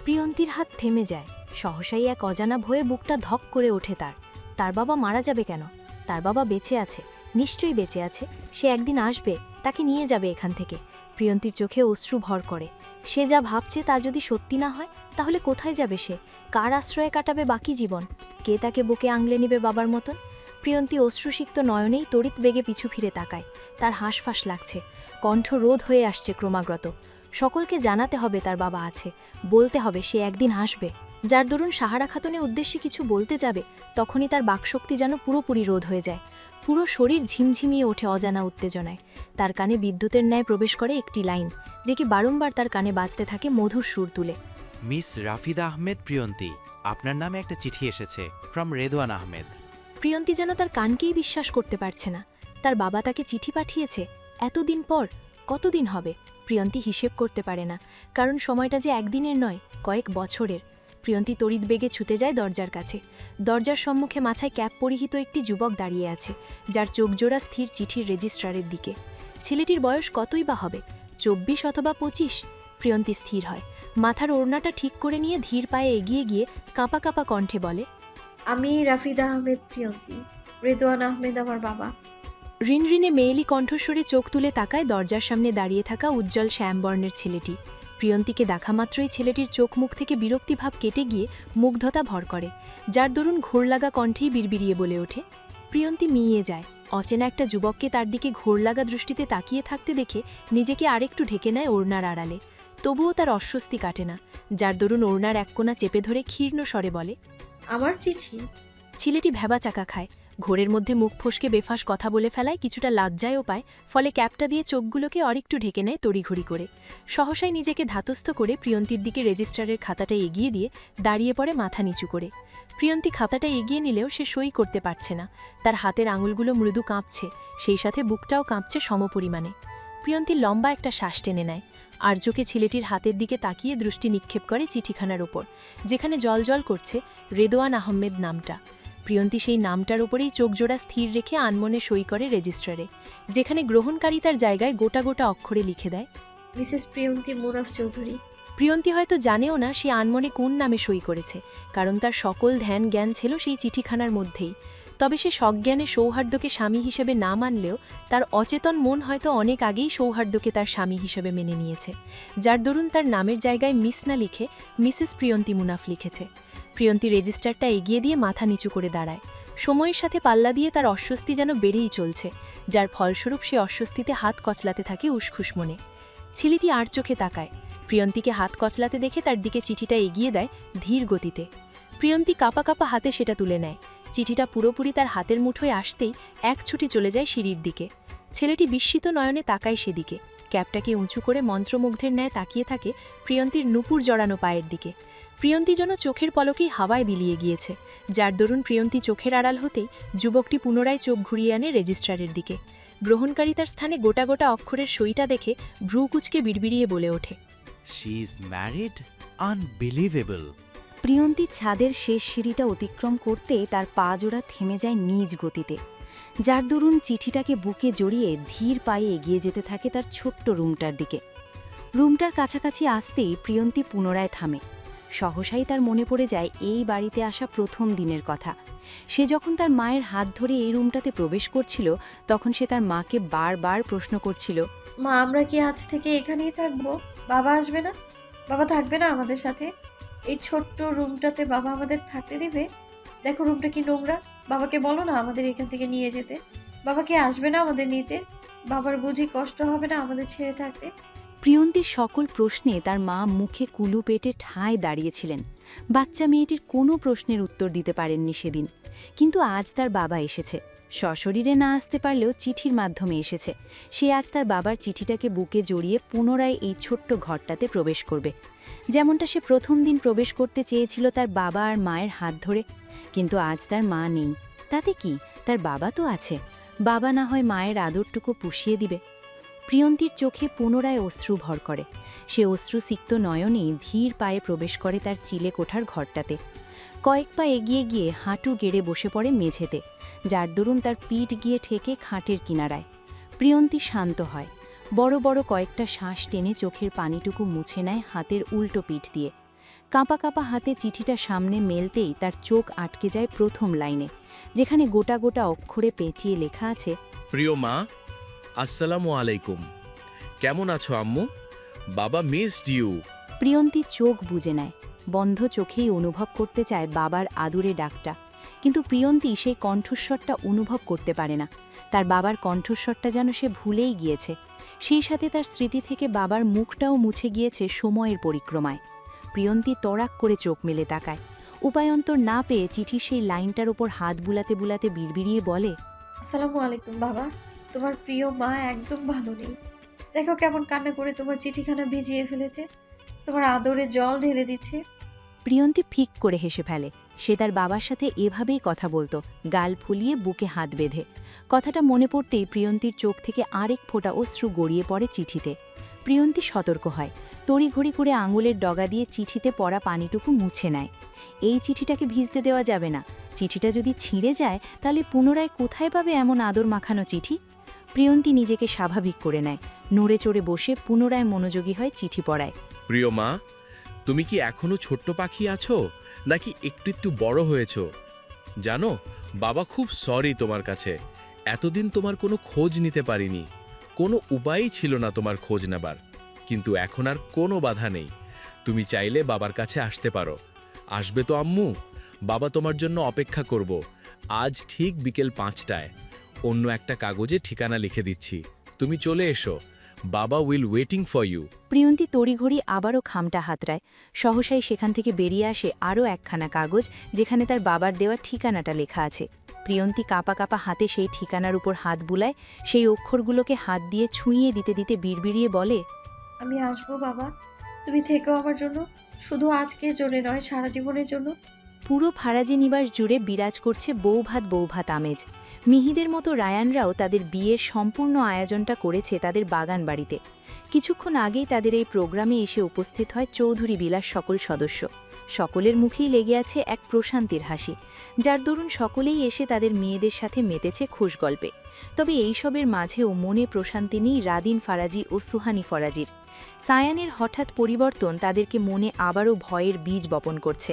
প্রিয়ন্তীর হাত থেমে যায়। সহসাই এক অজানা ভয়ে বুকটা ধক করে ওঠে তার। তার বাবা মারা যাবে কেন? তার বাবা বেঁচে আছে, নিশ্চয়ই বেঁচে আছে। সে একদিন আসবে, তাকে নিয়ে যাবে এখান থেকে। প্রিয়ন্তীর চোখে অশ্রু ভর করে। সে যা ভাবছে তা যদি সত্যি না হয়, তাহলে কোথায় যাবে সে? কার আশ্রয়ে কাটাবে বাকি জীবন? কে তাকে বুকে আংলে নেবে বাবার মতন? প্রিয়ন্তী অশ্রুসিক্ত নয়নেই তড়িৎ বেগে পিছু ফিরে তাকায়। তার হাঁসফাঁস লাগছে, কণ্ঠ রোধ হয়ে আসছে ক্রমাগত। সকলকে জানাতে হবে তার বাবা আছে, বলতে হবে সে একদিন আসবে। যার দরুন সাহারা খাতুনের উদ্দেশ্যে কিছু বলতে যাবে, তখনই তার বাকশক্তি যেন পুরোপুরি রোধ হয়ে যায়। পুরো শরীর ঝিমঝিমিয়ে ওঠে অজানা উত্তেজনায়। তার কানে বিদ্যুতের ন্যায় প্রবেশ করে একটি লাইন, যে কি বারংবার তার কানে বাজতে থাকে মধুর সুর তুলে। মিস রাফিদা আহমেদ প্রিয়ন্তী, আপনার নামে একটা চিঠি এসেছে ফ্রম রেদওয়ান আহমেদ। প্রিয়ন্তী যেন তার কানকেই বিশ্বাস করতে পারছে না। তার বাবা তাকে চিঠি পাঠিয়েছে এতদিন পর। কতদিন হবে প্রিয়ন্তী হিসেব করতে পারে না, কারণ সময়টা যে একদিনের নয়, কয়েক বছরের। প্রিয়ন্তী তড়িৎ বেগে ছুটে যায় দরজার কাছে। দরজার সম্মুখে মাথায় ক্যাপ পরিহিত একটি যুবক দাঁড়িয়ে আছে, যার চোখজোড়া স্থির চিঠির রেজিস্ট্রারের দিকে। ছেলেটির বয়স কতই বা হবে, 24 অথবা 25। প্রিয়ন্তী স্থির হয়, মাথার ওড়নাটা ঠিক করে নিয়ে ধীর পায়ে এগিয়ে গিয়ে কাঁপা কাঁপা কণ্ঠে বলে, আমি রাফিদা আহমেদ প্রিয়ন্তী। রেদওয়ান আহমেদ আমার বাবা। রিনরিনে মেয়েলি কণ্ঠস্বরে চোখ তুলে তাকায় দরজার সামনে দাঁড়িয়ে থাকা উজ্জ্বল শ্যামবর্ণের ছেলেটি। প্রিয়ন্তীকে দেখা মাত্রই ছেলেটির চোখ মুখ থেকে বিরক্তিভাব কেটে গিয়ে মুগ্ধতা ভর করে, যার দরুন ঘোরলাগা কণ্ঠেই বিড়বিড়িয়ে বলে ওঠে। প্রিয়ন্তী মিইয়ে যায়। অচেনা একটা যুবককে তার দিকে ঘোরলাগা দৃষ্টিতে তাকিয়ে থাকতে দেখে নিজেকে আরেকটু ঢেকে নেয় ওড়নার আড়ালে। তবুও তার অস্বস্তি কাটে না, যার দরুন ওড়নার এক কোণা চেপে ধরে ক্ষীর্ণ স্বরে বলে, আমার চিঠি। ছেলেটি ভেবা চাকা খায়। ঘোরের মধ্যে মুখ ফসকে বেফাস কথা বলে ফেলায় কিছুটা লজ্জায়ও পায়, ফলে ক্যাপটা দিয়ে চোখগুলোকে অরেকটু ঢেকে নেয় তড়িঘড়ি করে। সহসাই নিজেকে ধাতস্থ করে প্রিয়ন্তীর দিকে রেজিস্ট্রারের খাতাটা এগিয়ে দিয়ে দাঁড়িয়ে পড়ে মাথা নিচু করে। প্রিয়ন্তী খাতাটা এগিয়ে নিলেও সে সই করতে পারছে না। তার হাতের আঙুলগুলো মৃদু কাঁপছে, সেই সাথে বুকটাও কাঁপছে সমপরিমাণে। প্রিয়ন্তী লম্বা একটা শ্বাস টেনে নেয়। আর্যকে ছেলেটির হাতের দিকে তাকিয়ে দৃষ্টি নিক্ষেপ করে চিঠিখানার ওপর, যেখানে জলজল করছে রেদওয়ান আহমেদ নামটা। প্রিয়ন্তী সেই নামটার ওপরেই চোখজোড়া স্থির রেখে আনমনে সই করে রেজিস্ট্রারে, যেখানে গ্রহণকারিতার জায়গায় গোটা গোটা অক্ষরে লিখে দেয়, মিসেস প্রিয়ন্তী মুনাফ চৌধুরী। প্রিয়ন্তী হয়তো জানেও না সে আনমনে কোন নামে সই করেছে, কারণ তার সকল ধ্যান জ্ঞান ছিল সেই চিঠিখানার মধ্যেই। তবে সে সজ্ঞানে সৌহার্দ্যকে স্বামী হিসেবে না মানলেও তার অচেতন মন হয়তো অনেক আগেই সৌহার্দ্যকে তার স্বামী হিসেবে মেনে নিয়েছে, যার দরুন তার নামের জায়গায় মিস না লিখে মিসেস প্রিয়ন্তী মুনাফ লিখেছে। প্রিয়ন্তী রেজিস্টারটা এগিয়ে দিয়ে মাথা নিচু করে দাঁড়ায়। সময়ের সাথে পাল্লা দিয়ে তার অস্বস্তি যেন বেড়েই চলছে, যার ফলস্বরূপ সে অস্বস্তিতে হাত কচলাতে থাকে উসখুস মনে। ছেলেটি আর চোখে তাকায়। প্রিয়ন্তীকে হাত কচলাতে দেখে তার দিকে চিঠিটা এগিয়ে দেয় ধীর গতিতে। প্রিয়ন্তী কাঁপা কাঁপা হাতে সেটা তুলে নেয়। চিঠিটা পুরোপুরি তার হাতের মুঠোয় আসতেই এক ছুটে চলে যায় সিঁড়ির দিকে। ছেলেটি বিস্মিত নয়নে তাকায় সেদিকে। ক্যাপটাকে উঁচু করে মন্ত্রমুগ্ধের ন্যায় তাকিয়ে থাকে প্রিয়ন্তীর নুপুর জড়ানো পায়ের দিকে। প্রিয়ন্তী যেন চোখের পলকেই হাওয়ায় বিলিয়ে গিয়েছে, যার দরুন প্রিয়ন্তী চোখের আড়াল হতেই যুবকটি পুনরায় চোখ ঘুরিয়ে আনে রেজিস্ট্রারের দিকে। গ্রহণকারিতার স্থানে গোটা গোটা অক্ষরের সইটা দেখে ভ্রু কুচকে বিড়বিড়িয়ে বলে ওঠে, she is married? Unbelievable. Priyanti ছাদের শেষ সিঁড়িটা অতিক্রম করতে তার পা জোড়া থেমে যায় নিজ গতিতে, যার দরুন চিঠিটাকে বুকে জড়িয়ে ধীর পায়ে এগিয়ে যেতে থাকে তার ছোট্ট রুমটার দিকে। রুমটার কাছাকাছি আসতেই প্রিয়ন্তী পুনরায় থামে। সহসাই তার মনে পড়ে যায় এই বাড়িতে আসা প্রথম দিনের কথা। সে যখন তার মায়ের হাত ধরে এই রুমটাতে প্রবেশ করছিল, তখন সে তার মাকে বারবার প্রশ্ন করছিল, মা আমরা কি আজ থেকে এখানেই থাকবো? বাবা আসবে না? বাবা থাকবে না আমাদের সাথে? এই ছোট্ট রুমটাতে বাবা আমাদের থাকতে দিবে? দেখো রুমটা কি নোংরা। বাবাকে বলো না আমাদের এখান থেকে নিয়ে যেতে। বাবা কি আসবে না আমাদের নিতে? বাবার বুঝি কষ্ট হবে না আমাদের ছেড়ে থাকতে? প্রিয়ন্তীর সকল প্রশ্নে তার মা মুখে কুলু পেটে ঠায় দাঁড়িয়েছিলেন। বাচ্চা মেয়েটির কোনো প্রশ্নের উত্তর দিতে পারেননি সেদিন। কিন্তু আজ তার বাবা এসেছে। সশরীরে না আসতে পারলেও চিঠির মাধ্যমে এসেছে। সে আজ তার বাবার চিঠিটাকে বুকে জড়িয়ে পুনরায় এই ছোট্ট ঘরটাতে প্রবেশ করবে, যেমনটা সে প্রথম দিন প্রবেশ করতে চেয়েছিল তার বাবা আর মায়ের হাত ধরে। কিন্তু আজ তার মা নেই, তাতে কি, তার বাবা তো আছে। বাবা না হয় মায়ের আদরটুকু পুষিয়ে দিবে। প্রিয়ন্তীর চোখে পুনরায় অশ্রু ভর করে। সে অশ্রুসিক্ত নয়নে ধীর পায়ে প্রবেশ করে তার চিলে কোঠার ঘরটাতে। কয়েক পা এগিয়ে গিয়ে হাঁটু গেড়ে বসে পড়ে মেঝেতে, যার দরুন তার পিঠ গিয়ে ঠেকে খাটের কিনারায়। প্রিয়ন্তী শান্ত হয়। বড় বড় কয়েকটা শ্বাস টেনে চোখের পানিটুকু মুছে নেয় হাতের উল্টো পিঠ দিয়ে। কাঁপা কাঁপা হাতে চিঠিটা সামনে মেলতেই তার চোখ আটকে যায় প্রথম লাইনে, যেখানে গোটা গোটা অক্ষরে পেঁচিয়ে লেখা আছে, প্রিয় মা, আসসালামু আলাইকুম। কেমন আছো আম্মু? বাবা মিসড ইউ। প্রিয়ন্তী চোখ বুজে নেয়। বন্ধ চোখেই অনুভব করতে চায় বাবার আদুরে ডাকটা, কিন্তু প্রিয়ন্তী সেই কণ্ঠস্বরটা অনুভব করতে পারে না। তার বাবার কণ্ঠস্বরটা যেন সে ভুলেই গিয়েছে। সেই সাথে তার স্মৃতি থেকে বাবার মুখটাও মুছে গিয়েছে সময়ের পরিক্রমায়। প্রিয়ন্তী তড়াক করে চোখ মেলে তাকায়। উপায়ন্তর না পেয়ে চিঠির সেই লাইনটার ওপর হাত বুলাতে বুলাতে বিড়বিড়িয়ে বলে, আসসালামু আলাইকুম বাবা। তোমার প্রিয় মা একদম ভালো নেই। দেখো কেমন কান্না করে তোমার চিঠিখানা ভিজিয়ে ফেলেছে, তোমার আদরে জল ঢেলে দিচ্ছে। প্রিয়ন্তী ফিক করে হেসে ফেলে। সে তার বাবার সাথে এভাবেই কথা বলতো, গাল ফুলিয়ে বুকে হাত বেঁধে। কথাটা মনে পড়তেই প্রিয়ন্তীর চোখ থেকে আরেক ফোঁটা অশ্রু গড়িয়ে পড়ে চিঠিতে। প্রিয়ন্তী সতর্ক হয়, তড়িঘড়ি করে আঙুলের ডগা দিয়ে চিঠিতে পড়া পানিটুকু মুছে নেয়। এই চিঠিটাকে ভিজতে দেওয়া যাবে না। চিঠিটা যদি ছিঁড়ে যায় তাহলে পুনরায় কোথায় পাবে এমন আদর মাখানো চিঠি? প্রিয়ন্তী নিজেকে স্বাভাবিক করে নেয়। নড়ে চড়ে বসে পুনরায় মনোযোগী হয় চিঠি পড়ায়। প্রিয় মা, তুমি কি এখনো ছোট্ট পাখি আছো নাকি একটু একটু বড় হয়েছো? জানো, বাবা খুব সরি তোমার কাছে। এতদিন তোমার কোনো খোঁজ নিতে পারিনি, কোনো উপায়ই ছিল না তোমার খোঁজ নেবার। কিন্তু এখন আর কোনো বাধা নেই। তুমি চাইলে বাবার কাছে আসতে পারো। আসবে তো আম্মু? বাবা তোমার জন্য অপেক্ষা করব। আজ ঠিক বিকেল 5টায় অন্য একটা কাগজে ঠিকানা লিখে দিচ্ছি। তুমি চলে এসো। Baba will waiting for you. Priyanti তড়িঘড়ি আবারও খামটা হাতড়ায়। সহসাই সেখান থেকে বেরিয়ে আসে আরও একখানা কাগজ, যেখানে তার বাবার দেওয়া ঠিকানাটা লেখা আছে। প্রিয়ন্তী কাঁপা কাঁপা হাতে সেই ঠিকানার উপর হাত বুলায়। সেই অক্ষরগুলোকে হাত দিয়ে ছুঁইয়ে দিতে দিতে বিড়বিড়িয়ে বলে, আমি আসবো বাবা, তুমি থেকো আমার জন্য, শুধু আজকের জন্য নয়, সারা জীবনের জন্য। পুরো ফারাজি নিবাস জুড়ে বিরাজ করছে বৌভাত আমেজ। মিহিদের মতো রায়ানরাও তাদের বিয়ের সম্পূর্ণ আয়োজনটা করেছে তাদের বাগান বাড়িতে। কিছুক্ষণ আগেই তাদের এই প্রোগ্রামে এসে উপস্থিত হয় চৌধুরী বিলাস সকল সদস্য। সকলের মুখেই লেগে আছে এক প্রশান্তির হাসি, যার দরুন সকলেই এসে তাদের মেয়েদের সাথে মেতেছে খুশ গল্পে। তবে এইসবের মাঝেও মনে প্রশান্তি নেই রাদিন ফারাজি ও সুহানি ফরাজির। সায়ানের হঠাৎ পরিবর্তন তাদেরকে মনে আবারও ভয়ের বীজ বপন করছে।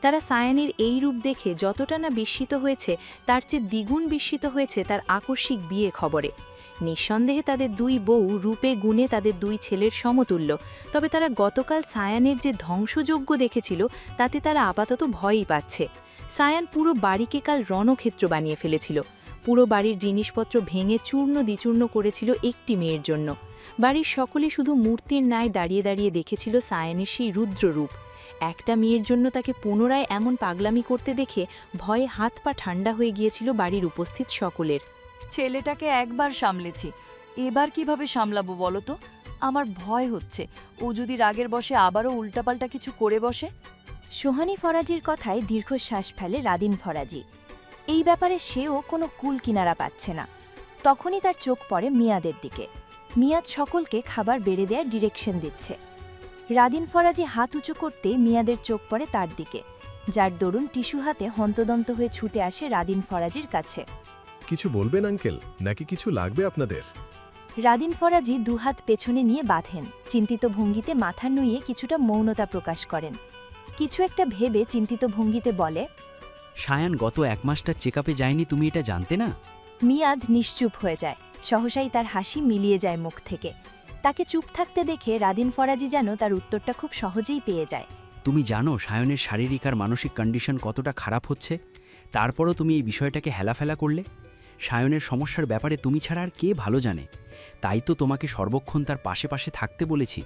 তারা সায়ানের এই রূপ দেখে যতটা না বিস্মিত হয়েছে, তার চেয়ে দ্বিগুণ বিস্মিত হয়েছে তার আকস্মিক বিয়ে খবরে। নিঃসন্দেহে তাদের দুই বউ রূপে গুণে তাদের দুই ছেলের সমতুল্য। তবে তারা গতকাল সায়ানের যে ধ্বংসযজ্ঞ দেখেছিল, তাতে তারা আপাতত ভয়ই পাচ্ছে। সায়ান পুরো বাড়িকে কাল রণক্ষেত্র বানিয়ে ফেলেছিল। পুরো বাড়ির জিনিসপত্র ভেঙে চূর্ণ দ্বিচূর্ণ করেছিল একটি মেয়ের জন্য। বাড়ির সকলে শুধু মূর্তির ন্যায় দাঁড়িয়ে দাঁড়িয়ে দেখেছিল সায়ানের সেই রুদ্ররূপ। একটা মেয়ের জন্য তাকে পুনরায় এমন পাগলামি করতে দেখে ভয়ে হাত পা ঠান্ডা হয়ে গিয়েছিল বাড়ির উপস্থিত সকলের। ছেলেটাকে একবার সামলেছি, এবার কিভাবে সামলাবো বলো তো? আমার ভয় হচ্ছে ও যদি রাগের বসে আবারও উল্টাপাল্টা কিছু করে বসে। সোহানি ফরাজির কথায় দীর্ঘশ্বাস ফেলে রাদিন ফরাজি। এই ব্যাপারে সেও কোনো কুল কিনারা পাচ্ছে না। তখনই তার চোখ পড়ে মিয়াদের দিকে। মিয়াদ সকলকে খাবার বেড়ে দেওয়ার ডিরেকশন দিচ্ছে। রাদিন ফরাজি হাত উঁচু করতে মিয়াদের চোখ পড়ে তার দিকে, যার দরুন টিস্যু হাতে হন্তদন্ত হয়ে ছুটে আসে রাদিন ফরাজির কাছে। কিছু বলবেন আঙ্কেল, নাকি কিছু লাগবে আপনাদের? রাদিন ফরাজি দুহাত পেছনে নিয়ে বাঁধেন, চিন্তিত ভঙ্গিতে মাথা নুইয়ে কিছুটা মৌনতা প্রকাশ করেন। কিছু একটা ভেবে চিন্তিত ভঙ্গিতে বলে, সায়ান গত 1 মাসটা চেকআপে যায়নি, তুমি এটা জানতে না? মিয়াদ নিশ্চুপ হয়ে যায়। সহসাই তার হাসি মিলিয়ে যায় মুখ থেকে। তাকে চুপ থাকতে দেখে রাদিন ফরাজি যেন তার উত্তরটা খুব সহজেই পেয়ে যায়। তুমি জানো সায়নের শারীরিক আর মানসিক কন্ডিশন কতটা খারাপ হচ্ছে, তারপরও তুমি এই বিষয়টাকে হেলাফেলা করলে। সায়নের সমস্যার ব্যাপারে তুমি ছাড়া আর কে ভালো জানে, তাই তো তোমাকে সর্বক্ষণ তার পাশে পাশে থাকতে বলেছি।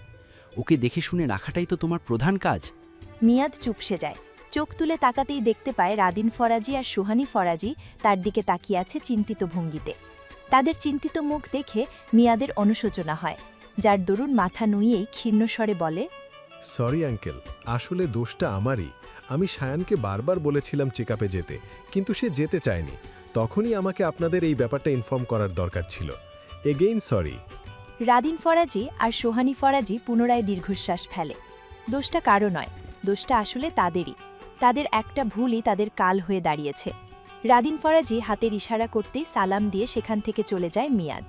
ওকে দেখে শুনে রাখাটাই তো তোমার প্রধান কাজ। মিয়াদ চুপসে যায়। চোখ তুলে তাকাতেই দেখতে পায় রাদিন ফরাজি আর সুহানি ফরাজি তার দিকে তাকিয়ে আছে চিন্তিত ভঙ্গিতে। তাদের চিন্তিত মুখ দেখে মিয়াদের অনুশোচনা হয়, যার দরুন মাথা নুইয়েই ক্ষীর্ণস্বরে বলে, সরি আঙ্কেল, আসলে দোষটা আমারই। আমি সায়ানকে বারবার বলেছিলাম চেকআপে যেতে, কিন্তু সে যেতে চায়নি। তখনই আমাকে আপনাদের এই ব্যাপারটা ইনফর্ম করার দরকার ছিল। Again sorry. রাদিন ফরাজি আর সোহানি ফরাজি পুনরায় দীর্ঘশ্বাস ফেলে। দোষটা কারো নয়, দোষটা আসলে তাদেরই। তাদের একটা ভুলই তাদের কাল হয়ে দাঁড়িয়েছে। রাদিন ফরাজি হাতের ইশারা করতেই সালাম দিয়ে সেখান থেকে চলে যায় মিয়াদ।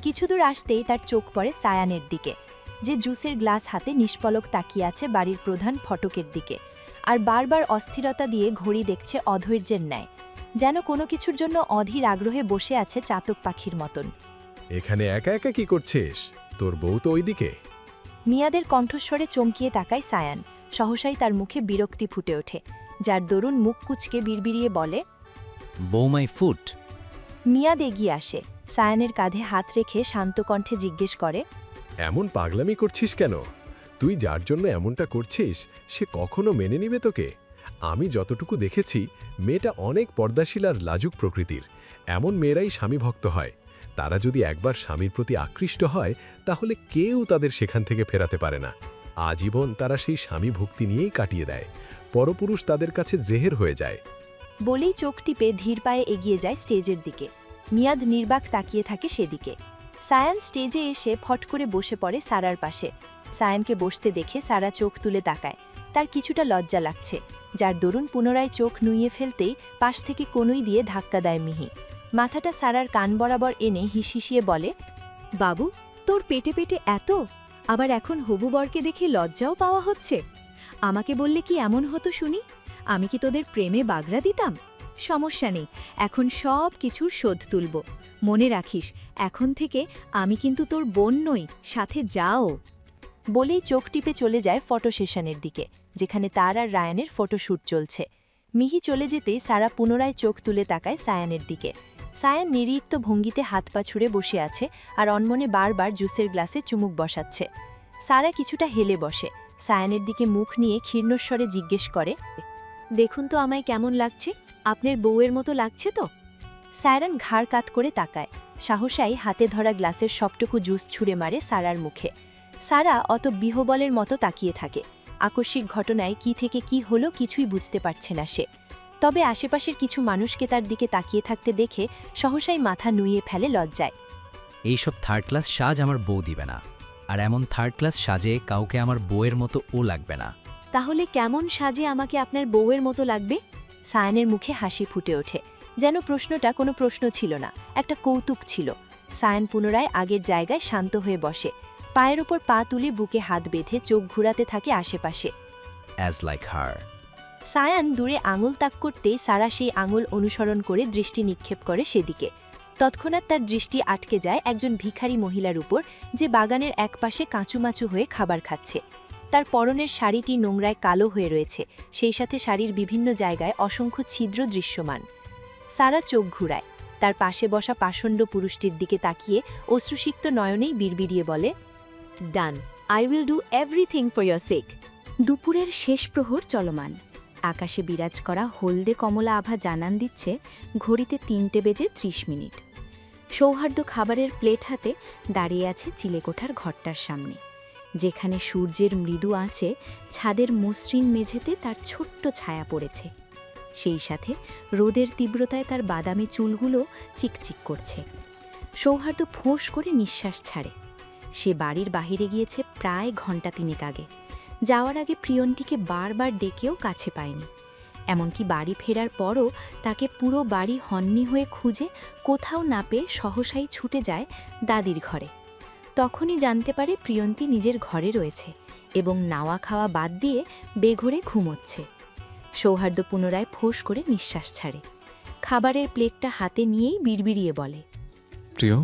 কিছুদূর আসতেই তার চোখ পড়ে সায়ানের দিকে, যে জুসের গ্লাস হাতে নিষ্পলক তাকিয়ে আছে বাড়ির প্রধান ফটকের দিকে, আর বারবার অস্থিরতা দিয়ে ঘড়ি দেখছে অধৈর্যের ন্যায়, যেন কোনো কিছুর জন্য অধীর আগ্রহে বসে আছে চাতক পাখির মতন। এখানে একা একা কি করছিস? তোর বউ তো ওইদিকে। মিয়াদের কণ্ঠস্বরে চমকিয়ে তাকায় সায়ান। সহসাই তার মুখে বিরক্তি ফুটে ওঠে, যার দরুন মুখ কুচকে বিড়বিড়িয়ে বলে, বৌমাই ফুট। মিয়াদ এগিয়ে আসে, সায়ানের কাঁধে হাত রেখে শান্ত কণ্ঠে জিজ্ঞেস করে, এমন পাগলামি করছিস কেন? তুই যার জন্য এমনটা করছিস সে কখনো মেনে নিবে তোকে? আমি যতটুকু দেখেছি মেয়েটা অনেক পর্দাশীল আর লাজুক প্রকৃতির। এমন মেয়েরাই স্বামীভক্ত হয়। তারা যদি একবার স্বামীর প্রতি আকৃষ্ট হয় তাহলে কেউ তাদের সেখান থেকে ফেরাতে পারে না। আজীবন তারা সেই স্বামী ভক্তি নিয়েই কাটিয়ে দেয়। পরপুরুষ তাদের কাছে জেহের হয়ে যায়। বলেই চোখ টিপে ধীর পায়ে এগিয়ে যায় স্টেজের দিকে। মিয়াদ নির্বাক তাকিয়ে থাকে সেদিকে। সায়ান স্টেজে এসে ফট করে বসে পড়ে সারার পাশে। সায়ানকে বসতে দেখে সারা চোখ তুলে তাকায়। তার কিছুটা লজ্জা লাগছে, যার দরুন পুনরায় চোখ নুইয়ে ফেলতেই পাশ থেকে কনুই দিয়ে ধাক্কা দেয় মিহি। মাথাটা সারার কান বরাবর এনে হিসিয়ে বলে, বাবু, তোর পেটে পেটে এত, আবার এখন হবু বরকে দেখে লজ্জাও পাওয়া হচ্ছে। আমাকে বললে কি এমন হতো শুনি? আমি কি তোদের প্রেমে বাগড়া দিতাম? সমস্যা নেই, এখন সব কিছুর শোধ তুলব। মনে রাখিস, এখন থেকে আমি কিন্তু তোর বোন নই, সাথে যাও। বলেই চোখ টিপে চলে যায় ফটো সেশনের দিকে, যেখানে তার আর রায়ানের ফটোশ্যুট চলছে। মিহি চলে যেতেই সারা পুনরায় চোখ তুলে তাকায় সায়ানের দিকে। সায়ান নিরিক্ত ভঙ্গিতে হাত পা ছুঁড়ে বসে আছে আর অনমনে বারবার জুসের গ্লাসে চুমুক বসাচ্ছে। সারা কিছুটা হেলে বসে, সায়ানের দিকে মুখ নিয়ে ক্ষীর্ণস্বরে জিজ্ঞেস করে, দেখুন তো আমায় কেমন লাগছে? আপনার বউয়ের মতো লাগছে তো? সায়রান ঘাড় কাত করে তাকায়। সাহসাই হাতে ধরা গ্লাসের সবটুকু জুস ছুঁড়ে মারে সারার মুখে। সারা অত বিহবলের মতো তাকিয়ে থাকে। আকস্মিক ঘটনায় কি থেকে কি হলো কিছুই বুঝতে পারছে না সে। তবে আশেপাশের কিছু মানুষকে তার দিকে তাকিয়ে থাকতে দেখে সহসাই মাথা নুইয়ে ফেলে লজ্জায়। এইসব থার্ড ক্লাস সাজ আমার বউ দিবে না, আর এমন থার্ড ক্লাস সাজে কাউকে আমার বউয়ের মতো ও লাগবে না। তাহলে কেমন সাজে আমাকে আপনার বউয়ের মতো লাগবে? সায়ানের মুখে হাসি ফুটে ওঠে, যেন প্রশ্নটা কোনো প্রশ্ন ছিল না, একটা কৌতুক ছিল। সায়ান পুনরায় আগের জায়গায় শান্ত হয়ে বসে, পায়ের ওপর পা তুলে বুকে হাত বেঁধে চোখ ঘুরাতে থাকে আশেপাশে। As like her. সায়ান দূরে আঙুল তাক করতেই সারা সেই আঙুল অনুসরণ করে দৃষ্টি নিক্ষেপ করে সেদিকে। তৎক্ষণাৎ তার দৃষ্টি আটকে যায় একজন ভিখারি মহিলার উপর, যে বাগানের একপাশে কাঁচুমাচু হয়ে খাবার খাচ্ছে। তার পরনের শাড়িটি নোংরায় কালো হয়ে রয়েছে, সেই সাথে শাড়ির বিভিন্ন জায়গায় অসংখ্য ছিদ্র দৃশ্যমান। সারা চোখ ঘুরায়, তার পাশে বসা পাষণ্ড পুরুষটির দিকে তাকিয়ে অশ্রুসিক্ত নয়নেই বিড়বিড়িয়ে বলে, done, I will do everything for your sake. দুপুরের শেষ প্রহর চলমান। আকাশে বিরাজ করা হলদে কমলা আভা জানান দিচ্ছে ঘড়িতে 3:30। সৌহার্দ্য খাবারের প্লেট হাতে দাঁড়িয়ে আছে চিলেকোঠার ঘরটার সামনে, যেখানে সূর্যের মৃদু আঁচে ছাদের মসৃণ মেঝেতে তার ছোট্ট ছায়া পড়েছে। সেই সাথে রোদের তীব্রতায় তার বাদামি চুলগুলো চিকচিক করছে। সৌহার্দ্য ফোঁস করে নিঃশ্বাস ছাড়ে। সে বাড়ির বাহিরে গিয়েছে প্রায় ঘণ্টা 3 আগে। যাওয়ার আগে প্রিয়ন্তীকে বারবার ডেকেও কাছে পায়নি। এমনকি বাড়ি ফেরার পরও তাকে পুরো বাড়ি হন্নি হয়ে খুঁজে কোথাও না পেয়ে সহসাই ছুটে যায় দাদির ঘরে। তখনই জানতে পারে প্রিয়ন্তী নিজের ঘরে রয়েছে এবং নাওয়া খাওয়া বাদ দিয়ে বেঘরে ঘুমোচ্ছে। সৌহার্দ্য পুনরায় ফোঁস করে নিঃশ্বাস ছাড়ে। খাবারের প্লেটটা হাতে নিয়েই বিড়বিড়িয়ে বলে, প্রিয়,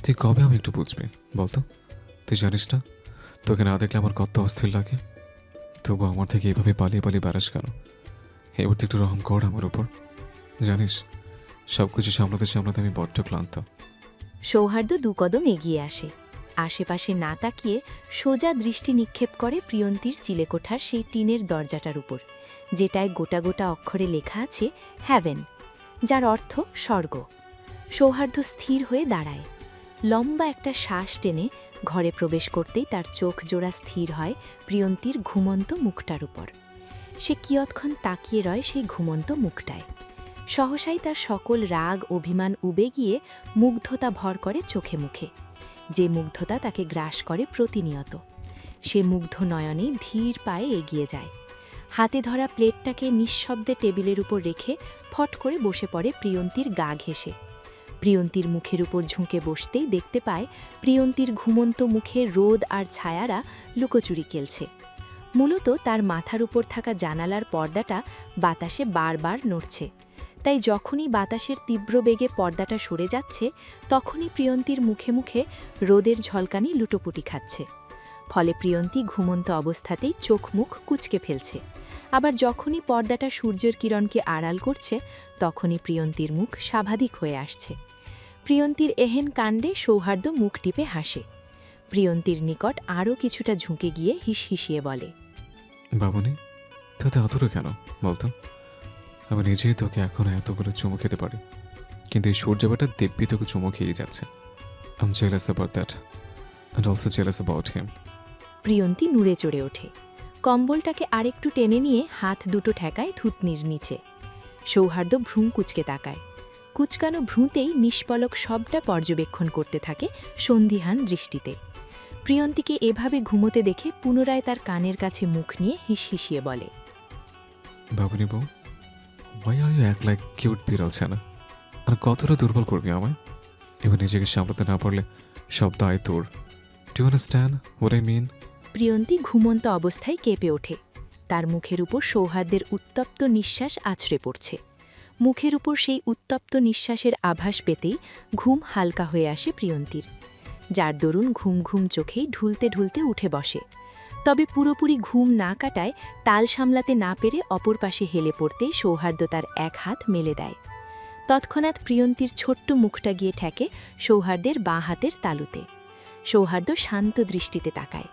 তুই কবে আমি একটু বুঝবি বলতো? তুই জানিস না তোকে না দেখলে আমার কত অস্থির লাগে। তবু আমার থেকে এইভাবে পালিয়ে পালিয়ে বেড়াস কেন? এবার তুই একটু রহম কর আমার উপর। জানিস সব কিছু সামলাতে সামলাতে আমি বড্ড ক্লান্ত। সৌহার্দ্য 2 কদম এগিয়ে আসে। আশেপাশে না তাকিয়ে সোজা দৃষ্টি নিক্ষেপ করে প্রিয়ন্তীর চিলেকোঠার সেই টিনের দরজাটার উপর, যেটায় গোটা গোটা অক্ষরে লেখা আছে হ্যাভেন, যার অর্থ স্বর্গ। সৌহার্দ্য স্থির হয়ে দাঁড়ায়। লম্বা একটা শ্বাস টেনে ঘরে প্রবেশ করতেই তার চোখ জোড়া স্থির হয় প্রিয়ন্তীর ঘুমন্ত মুখটার উপর। সে কিয়ৎক্ষণ তাকিয়ে রয় সেই ঘুমন্ত মুখটায়। সহসাই তার সকল রাগ অভিমান উবে গিয়ে মুগ্ধতা ভর করে চোখে মুখে, যে মুগ্ধতা তাকে গ্রাস করে প্রতিনিয়ত। সে মুগ্ধ নয়নে ধীর পায়ে এগিয়ে যায়। হাতে ধরা প্লেটটাকে নিঃশব্দে টেবিলের উপর রেখে ফট করে বসে পড়ে প্রিয়ন্তীর গা ঘেঁষে। প্রিয়ন্তীর মুখের উপর ঝুঁকে বসতেই দেখতে পায় প্রিয়ন্তীর ঘুমন্ত মুখে রোদ আর ছায়ারা লুকোচুরি খেলছে। মূলত তার মাথার উপর থাকা জানালার পর্দাটা বাতাসে বারবার নড়ছে, তাই যখনই বাতাসের তীব্র বেগে পর্দাটা সরে যাচ্ছে তখনই প্রিয়ন্তীর মুখে মুখে রোদের ঝলকানি লুটোপুটি খাচ্ছে। ফলে প্রিয়ন্তী ঘুমন্ত অবস্থাতেই চোখ মুখ কুঁচকে ফেলছে। আবার যখনই পর্দাটা সূর্যের কিরণকে আড়াল করছে তখনই প্রিয়ন্তীর মুখ স্বাভাবিক হয়ে আসছে। প্রিয়ন্তীর এহেন কাণ্ডে সৌহার্দ্য মুখ টিপে হাসে। প্রিয়ন্তীর নিকট আরও কিছুটা ঝুঁকে গিয়ে হিসহিসিয়ে বলে, বাবুনি তাতে আতুরে কেন বলতো? আমি নিজেই তোকে এখনো এতগুলো চুমু খেতে পারি, কিন্তু এই সূর্যবাটা দিব্যি তোকে চুমু খেয়ে যাচ্ছে। I'm jealous about that and also jealous about him. Priyanti নুড়ে চড়ে ওঠে। কম্বলটাকে আরেকটু টেনে নিয়ে হাত দুটো ঠেকায় থুতনির নিচে। সৌহার্দ্য ভ্রূ কুচকে তাকায়। কুচকানো ভ্রূতেই নিষ্পলক সবটা পর্যবেক্ষণ করতে থাকে সন্ধিহান দৃষ্টিতে। প্রিয়ন্তীকে এভাবে ঘুমোতে দেখে পুনরায় তার কানের কাছে মুখ নিয়ে হিসহিসিয়ে বলে, বাবুনি বউ, why are you act like cute বিড়াল ছানা? আর কতটা দুর্বল করবি আমায়? এবার নিজেকে সামলাতে না পারলে সব দায় তোর। Do you understand what I mean? Priyanti ঘুমন্ত অবস্থায় কেঁপে ওঠে। তার মুখের উপর সৌহার্দ্যের উত্তপ্ত নিঃশ্বাস আছড়ে পড়ছে। মুখের উপর সেই উত্তপ্ত নিঃশ্বাসের আভাস পেতেই ঘুম হালকা হয়ে আসে প্রিয়ন্তীর, যার দরুন ঘুম ঘুম চোখেই ঢুলতে ঢুলতে উঠে বসে। তবে পুরোপুরি ঘুম না কাটায় তাল সামলাতে না পেরে অপর পাশে হেলে পড়তে সৌহার্দ্য তার এক হাত মেলে দেয়। তৎক্ষণাৎ প্রিয়ন্তীর ছোট্ট মুখটা গিয়ে ঠেকে সৌহার্দ্যের বাঁ হাতের তালুতে। সৌহার্দ্য শান্ত দৃষ্টিতে তাকায়।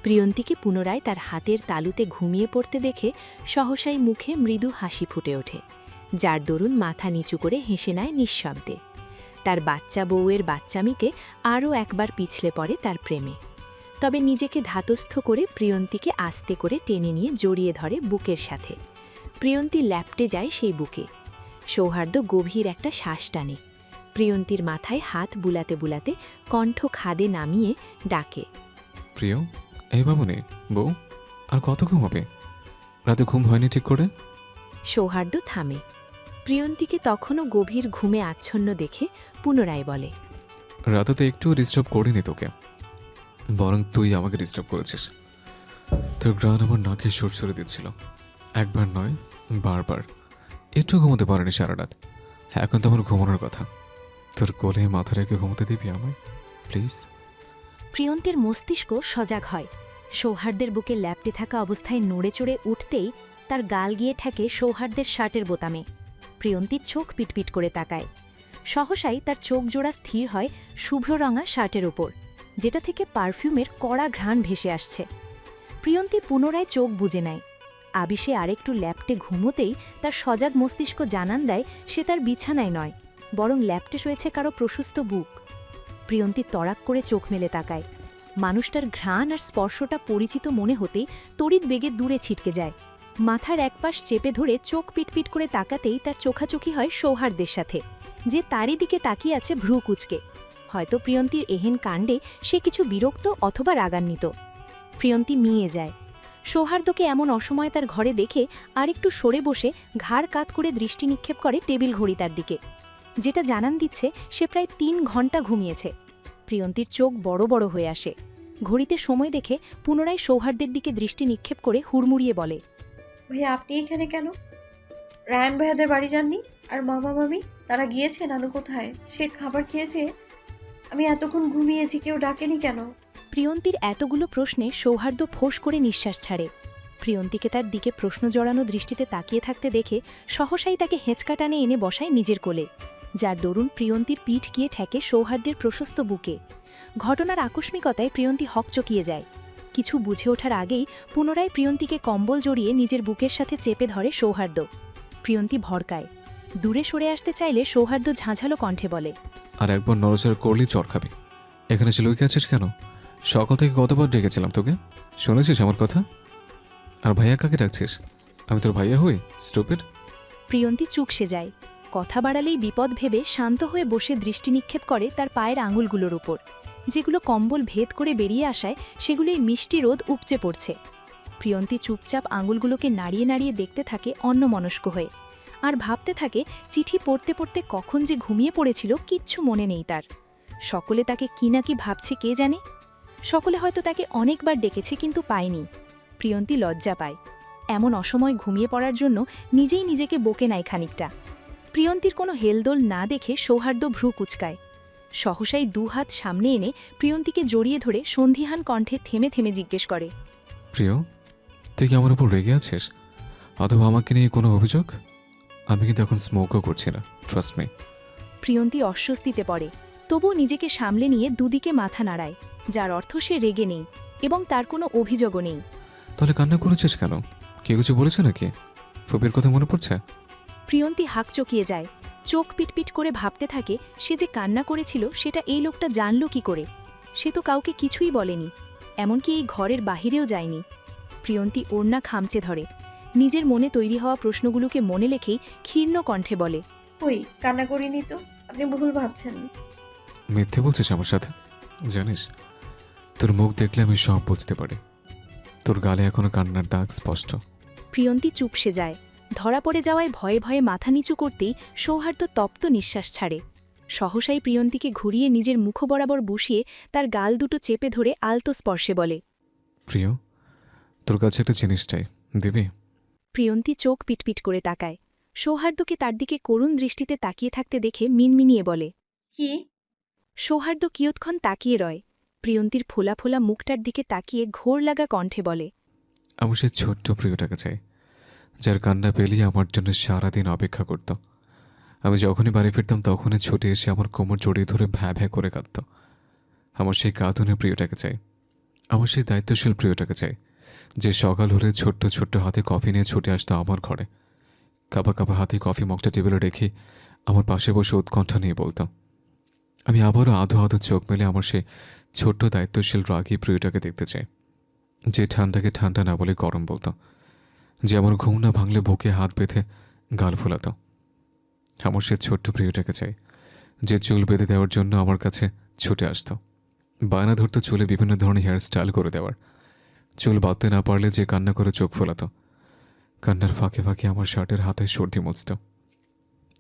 প্রিয়ন্তীকে পুনরায় তার হাতের তালুতে ঘুমিয়ে পড়তে দেখে সহসাই মুখে মৃদু হাসি ফুটে ওঠে, যার দরুন মাথা নিচু করে হেসে নেয় নিঃশব্দে। তার বাচ্চা বউয়ের বাচ্চামিকে আরও একবার পিছলে পড়ে তার প্রেমে। তবে নিজেকে ধাতস্থ করে প্রিয়ন্তীকে আস্তে করে টেনে নিয়ে জড়িয়ে ধরে বুকের সাথে। প্রিয়ন্তী ল্যাপটে যায় সেই বুকে। সৌহার্দ্য গভীর একটা শ্বাস টানে। প্রিয়ন্তীর মাথায় হাত বুলাতে বুলাতে কণ্ঠ খাদে নামিয়ে ডাকে, প্রিয়, এই বাবুনি বউ, আর কত ঘুমাবে? রাতে ঘুম হয়নি ঠিক করে? সৌহার্দ্য থামে। প্রিয়ন্তীকে তখনও গভীর ঘুমে আচ্ছন্ন দেখে পুনরায় বলে, রাতে তো একটুও ডিস্টার্ব করিনি তোকে, বরং তুই আমাকে ডিস্টার্ব করেছিস। তোর গ্রান আমার নাকে সুর ছড়ে দিচ্ছিল, একবার নয় বারবার। একটু ঘুমোতে পারেনি সারা রাত। এখন তো আমার ঘুমানোর কথা। তোর কোলে মাথা রেখে ঘুমোতে দিবি আমায় প্লিজ? প্রিয়ন্তীর মস্তিষ্ক সজাগ হয়। সৌহার্দ্যের বুকে ল্যাপটে থাকা অবস্থায় নড়ে চড়ে উঠতেই তার গাল গিয়ে ঠেকে সৌহার্দ্যের শার্টের বোতামে। প্রিয়ন্তীর চোখ পিটপিট করে তাকায়। সহসাই তার চোখ জোড়া স্থির হয় শুভ্র রঙা শার্টের ওপর, যেটা থেকে পারফিউমের কড়া ঘ্রাণ ভেসে আসছে। প্রিয়ন্তী পুনরায় চোখ বুজে নেয়। আবিষে আরেকটু ল্যাপটে ঘুমোতেই তার সজাগ মস্তিষ্ক জানান দেয় সে তার বিছানায় নয়, বরং ল্যাপটে শুয়েছে কারো প্রশস্ত বুক। প্রিয়ন্তী তড়াক করে চোখ মেলে তাকায়। মানুষটার ঘ্রাণ আর স্পর্শটা পরিচিত মনে হতেই তড়িৎ বেগে দূরে ছিটকে যায়। মাথার একপাশ চেপে ধরে চোখ পিটপিট করে তাকাতেই তার চোখাচোখি হয় সৌহার্দ্যের সাথে, যে তারই দিকে তাকিয়ে আছে ভ্রু কুচকে। হয়তো প্রিয়ন্তীর এহেন কাণ্ডে সে কিছু বিরক্ত অথবা রাগান্বিত। প্রিয়ন্তী মিয়ে যায়। সৌহার্দ্যকে এমন অসময়ে তার ঘরে দেখে আরেকটু সরে বসে ঘাড় কাত করে দৃষ্টি নিক্ষেপ করে টেবিল ঘড়িটার দিকে, যেটা জানান দিচ্ছে সে প্রায় 3 ঘন্টা ঘুমিয়েছে। প্রিয়ন্তীর চোখ বড় বড় হয়ে আসে। ঘড়িতে সময় দেখে পুনরায় সৌহার্দ্যের দিকে দৃষ্টি নিক্ষেপ করে হুড়মুড়িয়ে বলে, ভাইয়া আপনি এখানে কেন? রায়ান ভাইয়াদের বাড়ি যাননি? আর মামা মামি তারা গিয়েছে? নানু কোথায়? সে খাবার খেয়েছে? আমি এতক্ষণ ঘুমিয়েছি, কেউ ডাকেনি কেন? প্রিয়ন্তীর এতগুলো প্রশ্নে সৌহার্দ্য ফোঁস করে নিঃশ্বাস ছাড়ে। প্রিয়ন্তীকে তার দিকে প্রশ্ন জড়ানো দৃষ্টিতে তাকিয়ে থাকতে দেখে সহসাই তাকে হেঁচকা টানে এনে বসায় নিজের কোলে, যার দরুন প্রিয়ন্তীর পিঠ গিয়ে ঠেকে সৌহার্দ্যের প্রশস্ত বুকে। ঘটনার আকস্মিকতায় প্রিয়ন্তী হকচকিয়ে যায়। কিছু বুঝে ওঠার আগেই পুনরায় প্রিয়ন্তীকে কম্বল জড়িয়ে নিজের বুকের সাথে চেপে ধরে সৌহার্দ্য। প্রিয়ন্তী ভড়কায়। দূরে সরে আসতে চাইলে সৌহার্দ্য ঝাঁঝালো কণ্ঠে বলে, আর একবার নড়াচড়া করলেই চর খাবি। এখানে সে লুকিয়ে আছিস কেন? সকাল থেকে কতবার ডেকেছিলাম তোকে, শুনেছিস আমার কথা? আর ভাইয়া কাকে ডাকছিস? আমি তোর ভাইয়া হই, স্টুপিড? প্রিয়ন্তী চুকসে যায়। কথা বাড়ালেই বিপদ ভেবে শান্ত হয়ে বসে দৃষ্টি নিক্ষেপ করে তার পায়ের আঙুলগুলোর উপর, যেগুলো কম্বল ভেদ করে বেরিয়ে আসায় সেগুলোই মিষ্টি রোদ উপচে পড়ছে। প্রিয়ন্তী চুপচাপ আঙুলগুলোকে নাড়িয়ে নাড়িয়ে দেখতে থাকে অন্যমনস্ক হয়ে, আর ভাবতে থাকে চিঠি পড়তে পড়তে কখন যে ঘুমিয়ে পড়েছিল কিচ্ছু মনে নেই তার। সকলে তাকে কি না কি ভাবছে কে জানে। সকলে হয়তো তাকে অনেকবার ডেকেছে কিন্তু পায়নি। প্রিয়ন্তী লজ্জা পায়। এমন অসময় ঘুমিয়ে পড়ার জন্য নিজেই নিজেকে বকে নেয় খানিকটা। প্রিয়ন্তীর কোনো হেলদোল না দেখে সৌহার্দ্য ভ্রু কুচকায়। সহসাই দুহাত সামনে এনে প্রিয়ন্তীকে জড়িয়ে ধরে সন্ধিহান কণ্ঠে থেমে থেমে জিজ্ঞেস করে, প্রিয়, তুই কি আমার উপর রেগে আছিস? অথবা আমাকে নিয়ে কোনো অভিযোগ? আমি কিন্তু এখন স্মোকও করছি না, ট্রাস্ট মি। প্রিয়ন্তী অস্বস্তিতে পড়ে, তবুও নিজেকে সামলে নিয়ে দুদিকে মাথা নাড়ায়, যার অর্থ সে রেগে নেই এবং তার কোনো অভিযোগও নেই। তাহলে কান্না করেছিস কেন? কে কিছু বলেছে নাকি? ফুপির কথা মনে পড়ছে? প্রিয়ন্তী হাঁক চকিয়ে যায়। চোখ পিটপিট করে ভাবতে থাকে সে যে কান্না করেছিল সেটা এই লোকটা জানল কি করে। সে তো কাউকে কিছুই বলেনি, এমনকি এই ঘরের বাহিরেও যায়নি। প্রিয়ন্তী ওড়না খামচে ধরে, নিজের মনে তৈরি হওয়া প্রশ্নগুলোকে মনে লেখেই ক্ষীর্ণ কণ্ঠে বলে, ওই কান্না করিনি তো, আপনি ভুল ভাবছেন। মিথ্যে বলছিস আমার সাথে? জানিস, তোর মুখ দেখলে আমি সব বুঝতে পারি। তোর গালে এখনো কান্নার দাগ স্পষ্ট। প্রিয়ন্তী চুপসে যায়। ধরা পড়ে যাওয়ায় ভয়ে ভয়ে মাথা নিচু করতেই সৌহার্দ্য তপ্ত নিঃশ্বাস ছাড়ে। সহসাই প্রিয়ন্তীকে ঘুরিয়ে নিজের মুখ বরাবর বসিয়ে তার গাল দুটো চেপে ধরে আলতো স্পর্শে বলে, প্রিয়, তোর কাছে একটা জিনিস চাই, দিবি? প্রিয়ন্তী চোখ পিটপিট করে তাকায়। সৌহার্দ্যকে তার দিকে করুণ দৃষ্টিতে তাকিয়ে থাকতে দেখে মিনমিনিয়ে বলে, কি? সৌহার্দ্য কিয়ৎক্ষণ তাকিয়ে রয়। প্রিয়ন্তীর ফোলা ফোলা মুখটার দিকে তাকিয়ে ঘোর লাগা কণ্ঠে বলে, আমার সে ছোট্ট প্রিয়টাকে চাই, যার কান্না পেলেই আমার জন্য সারাদিন অপেক্ষা করত। আমি যখনই বাড়ি ফিরতাম তখনই ছুটে এসে আমার কোমর জড়িয়ে ধরে ভ্যা ভ্যা করে কাঁদত। আমার সেই কাঁদনের প্রিয়টাকে চাই। আমার সেই দায়িত্বশীল প্রিয়টাকে চাই, যে সকাল হলে ছোট্ট ছোট্ট হাতে কফি নিয়ে ছুটে আসতো আমার ঘরে। কাপা কাপা হাতে কফি মগটা টেবিলে রেখে আমার পাশে বসে উৎকণ্ঠা নিয়ে বলতাম। আমি আবারও আধো আধো চোখ মেলে আমার সেই ছোট্ট দায়িত্বশীল রাগী প্রিয়টাকে দেখতে চাই, যে ঠান্ডাকে ঠান্ডা না বলে গরম বলতো, যে আমার ঘুম না ভাঙলে বুকে হাত বেঁধে গাল ফোলাত। আমার সে ছোট্ট প্রিয়টাকে চাই, যে চুল বেঁধে দেওয়ার জন্য আমার কাছে ছুটে আসতো, বায়না ধরতো চুলে বিভিন্ন ধরনের হেয়ার স্টাইল করে দেওয়ার, চুল বাঁধতে না পারলে যে কান্না করে চোখ ফোলাতো, কান্নার ফাঁকে ফাঁকে আমার শার্টের হাতে সর্দি মুছত।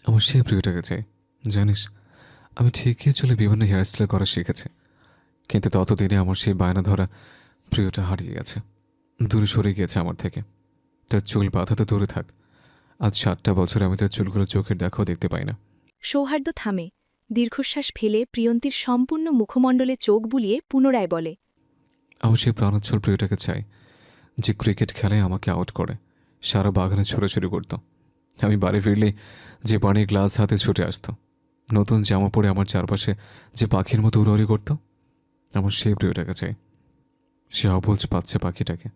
আমার সেই প্রিয়টাকে চাই। জানিস, আমি ঠিকই চুলে বিভিন্ন হেয়ার স্টাইল করা শিখেছি, কিন্তু ততদিনে আমার সেই বায়না ধরা প্রিয়টা হারিয়ে গেছে, দূরে সরে গিয়েছে আমার থেকে। তার চুল বাঁধা তো দূরে থাক, আজ 7টা বছর আমি তার চুলগুলো চোখের দেখাও দেখতে পাই না। সৌহার্দ্য থামে, দীর্ঘশ্বাস ফেলে প্রিয়ন্তীর সম্পূর্ণ মুখমণ্ডলে চোখ বুলিয়ে পুনরায় বলে, আমার সেই প্রাণোচ্ছল প্রিয়টাকে চাই, যে ক্রিকেট খেলায় আমাকে আউট করে সারা বাগানে ছোড়াছুড়ি করত। আমি বাড়ি ফিরলে যে পানির গ্লাস হাতে ছুটে আসত, নতুন জামা পরে আমার চারপাশে যে পাখির মতো উড়াউড়ি করত। আমার সেই প্রিয়টাকে চাই, সে অবুঝ পাচ্ছে পাখিটাকে,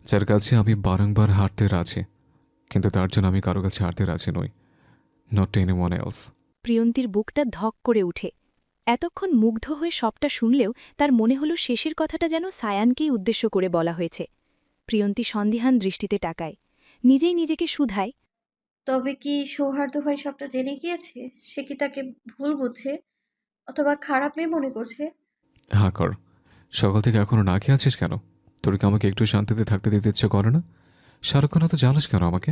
যার কাছে আমি বারংবার হারতে রাজি, কিন্তু তার জন্য আমি কারো কাছে হারতে রাজি নই। Not anyone else. প্রিয়ন্তীর বুকটা ধক করে উঠে। এতক্ষণ মুগ্ধ হয়ে সবটা শুনলেও তার মনে হলো শেষের কথাটা যেন সায়ানকেই উদ্দেশ্য করে বলা হয়েছে। প্রিয়ন্তী সন্দিহান দৃষ্টিতে তাকায়, নিজেই নিজেকে শুধায়, তবে কি সৌহার্দ্য ভাই সবটা জেনে গিয়েছে? সে কি তাকে ভুল বুঝছে অথবা খারাপ মেয়ে মনে করছে? হ্যাঁ কর, সকাল থেকে এখনো না খেয়ে আছিস কেন? তোর কি আমাকে একটু শান্তিতে থাকতে দিতে ইচ্ছে করে না? সারাক্ষণ তো জ্বালাস কেন আমাকে?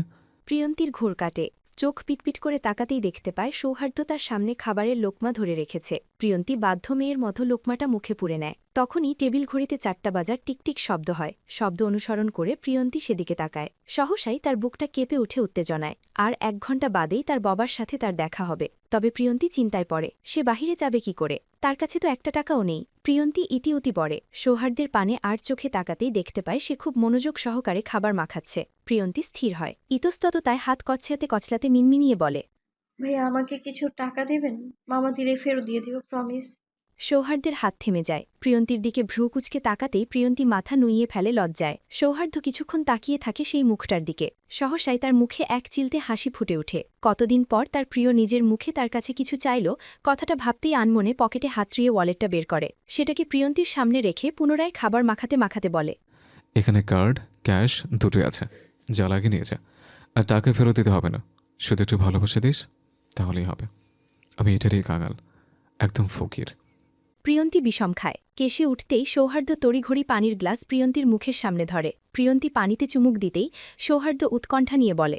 প্রিয়ন্তীর ঘোর কাটে, চোখ পিটপিট করে তাকাতেই দেখতে পায় সৌহার্দ্য তার সামনে খাবারের লোকমা ধরে রেখেছে। প্রিয়ন্তী বাধ্য মেয়ের মতো লোকমাটা মুখে পুরে নেয়। তখনই টেবিল ঘড়িতে 4টা বাজার টিকটিক শব্দ হয়। শব্দ অনুসরণ করে প্রিয়ন্তী সেদিকে তাকায়। সহসাই তার বুকটা কেঁপে উঠে উত্তেজনায়। আর 1 ঘন্টা বাদেই তার বাবার সাথে তার দেখা হবে। তবে প্রিয়ন্তী চিন্তায় পড়ে, সে বাহিরে যাবে কি করে? তার কাছে তো 1 টাকাও নেই। প্রিয়ন্তী ইতিউতি পড়ে। সৌহার্দ্যের পানে আর চোখে তাকাতেই দেখতে পায় সে খুব মনোযোগ সহকারে খাবার মাখাচ্ছে। প্রিয়ন্তী স্থির হয়। ইতস্তত হাত কচলাতে কচলাতে মিনমিনিয়ে বলে, ভাইয়া আমাকে কিছু টাকা দেবেন? মামা দিলে ফেরত দিয়ে দিব, প্রমিস। সৌহার্দ্যের হাত থেমে যায়। প্রিয়ন্তীর দিকে ভ্রু কুচকে তাকাতেই প্রিয়ন্তী মাথা নুইয়ে ফেলে লজ্জায়। সৌহার্দ্য কিছুক্ষণ তাকিয়ে থাকে সেই মুখটার দিকে। সহসাই তার মুখে এক চিলতে হাসি ফুটে ওঠে। কতদিন পর তার প্রিয় নিজের মুখে তার কাছে কিছু চাইল, কথাটা ভাবতেই আনমনে পকেটে হাতড়িয়ে ওয়ালেটটা বের করে। সেটাকে প্রিয়ন্তীর সামনে রেখে পুনরায় খাবার মাখাতে মাখাতে বলে, এখানে কার্ড ক্যাশ দুটোই আছে, যা লাগে নিয়ে যা। আর টাকা ফেরত দিতে হবে না, শুধু একটু ভালোবাসা দিস, তাহলেই হবে। আমি এটারই কাঙাল, একদম ফকির। প্রিয়ন্তী বিষম খায়। কেশে উঠতেই সৌহার্দ্য তড়িঘড়ি পানির গ্লাস প্রিয়ন্তীর মুখের সামনে ধরে। প্রিয়ন্তী পানিতে চুমুক দিতেই সৌহার্দ্য উৎকণ্ঠা নিয়ে বলে,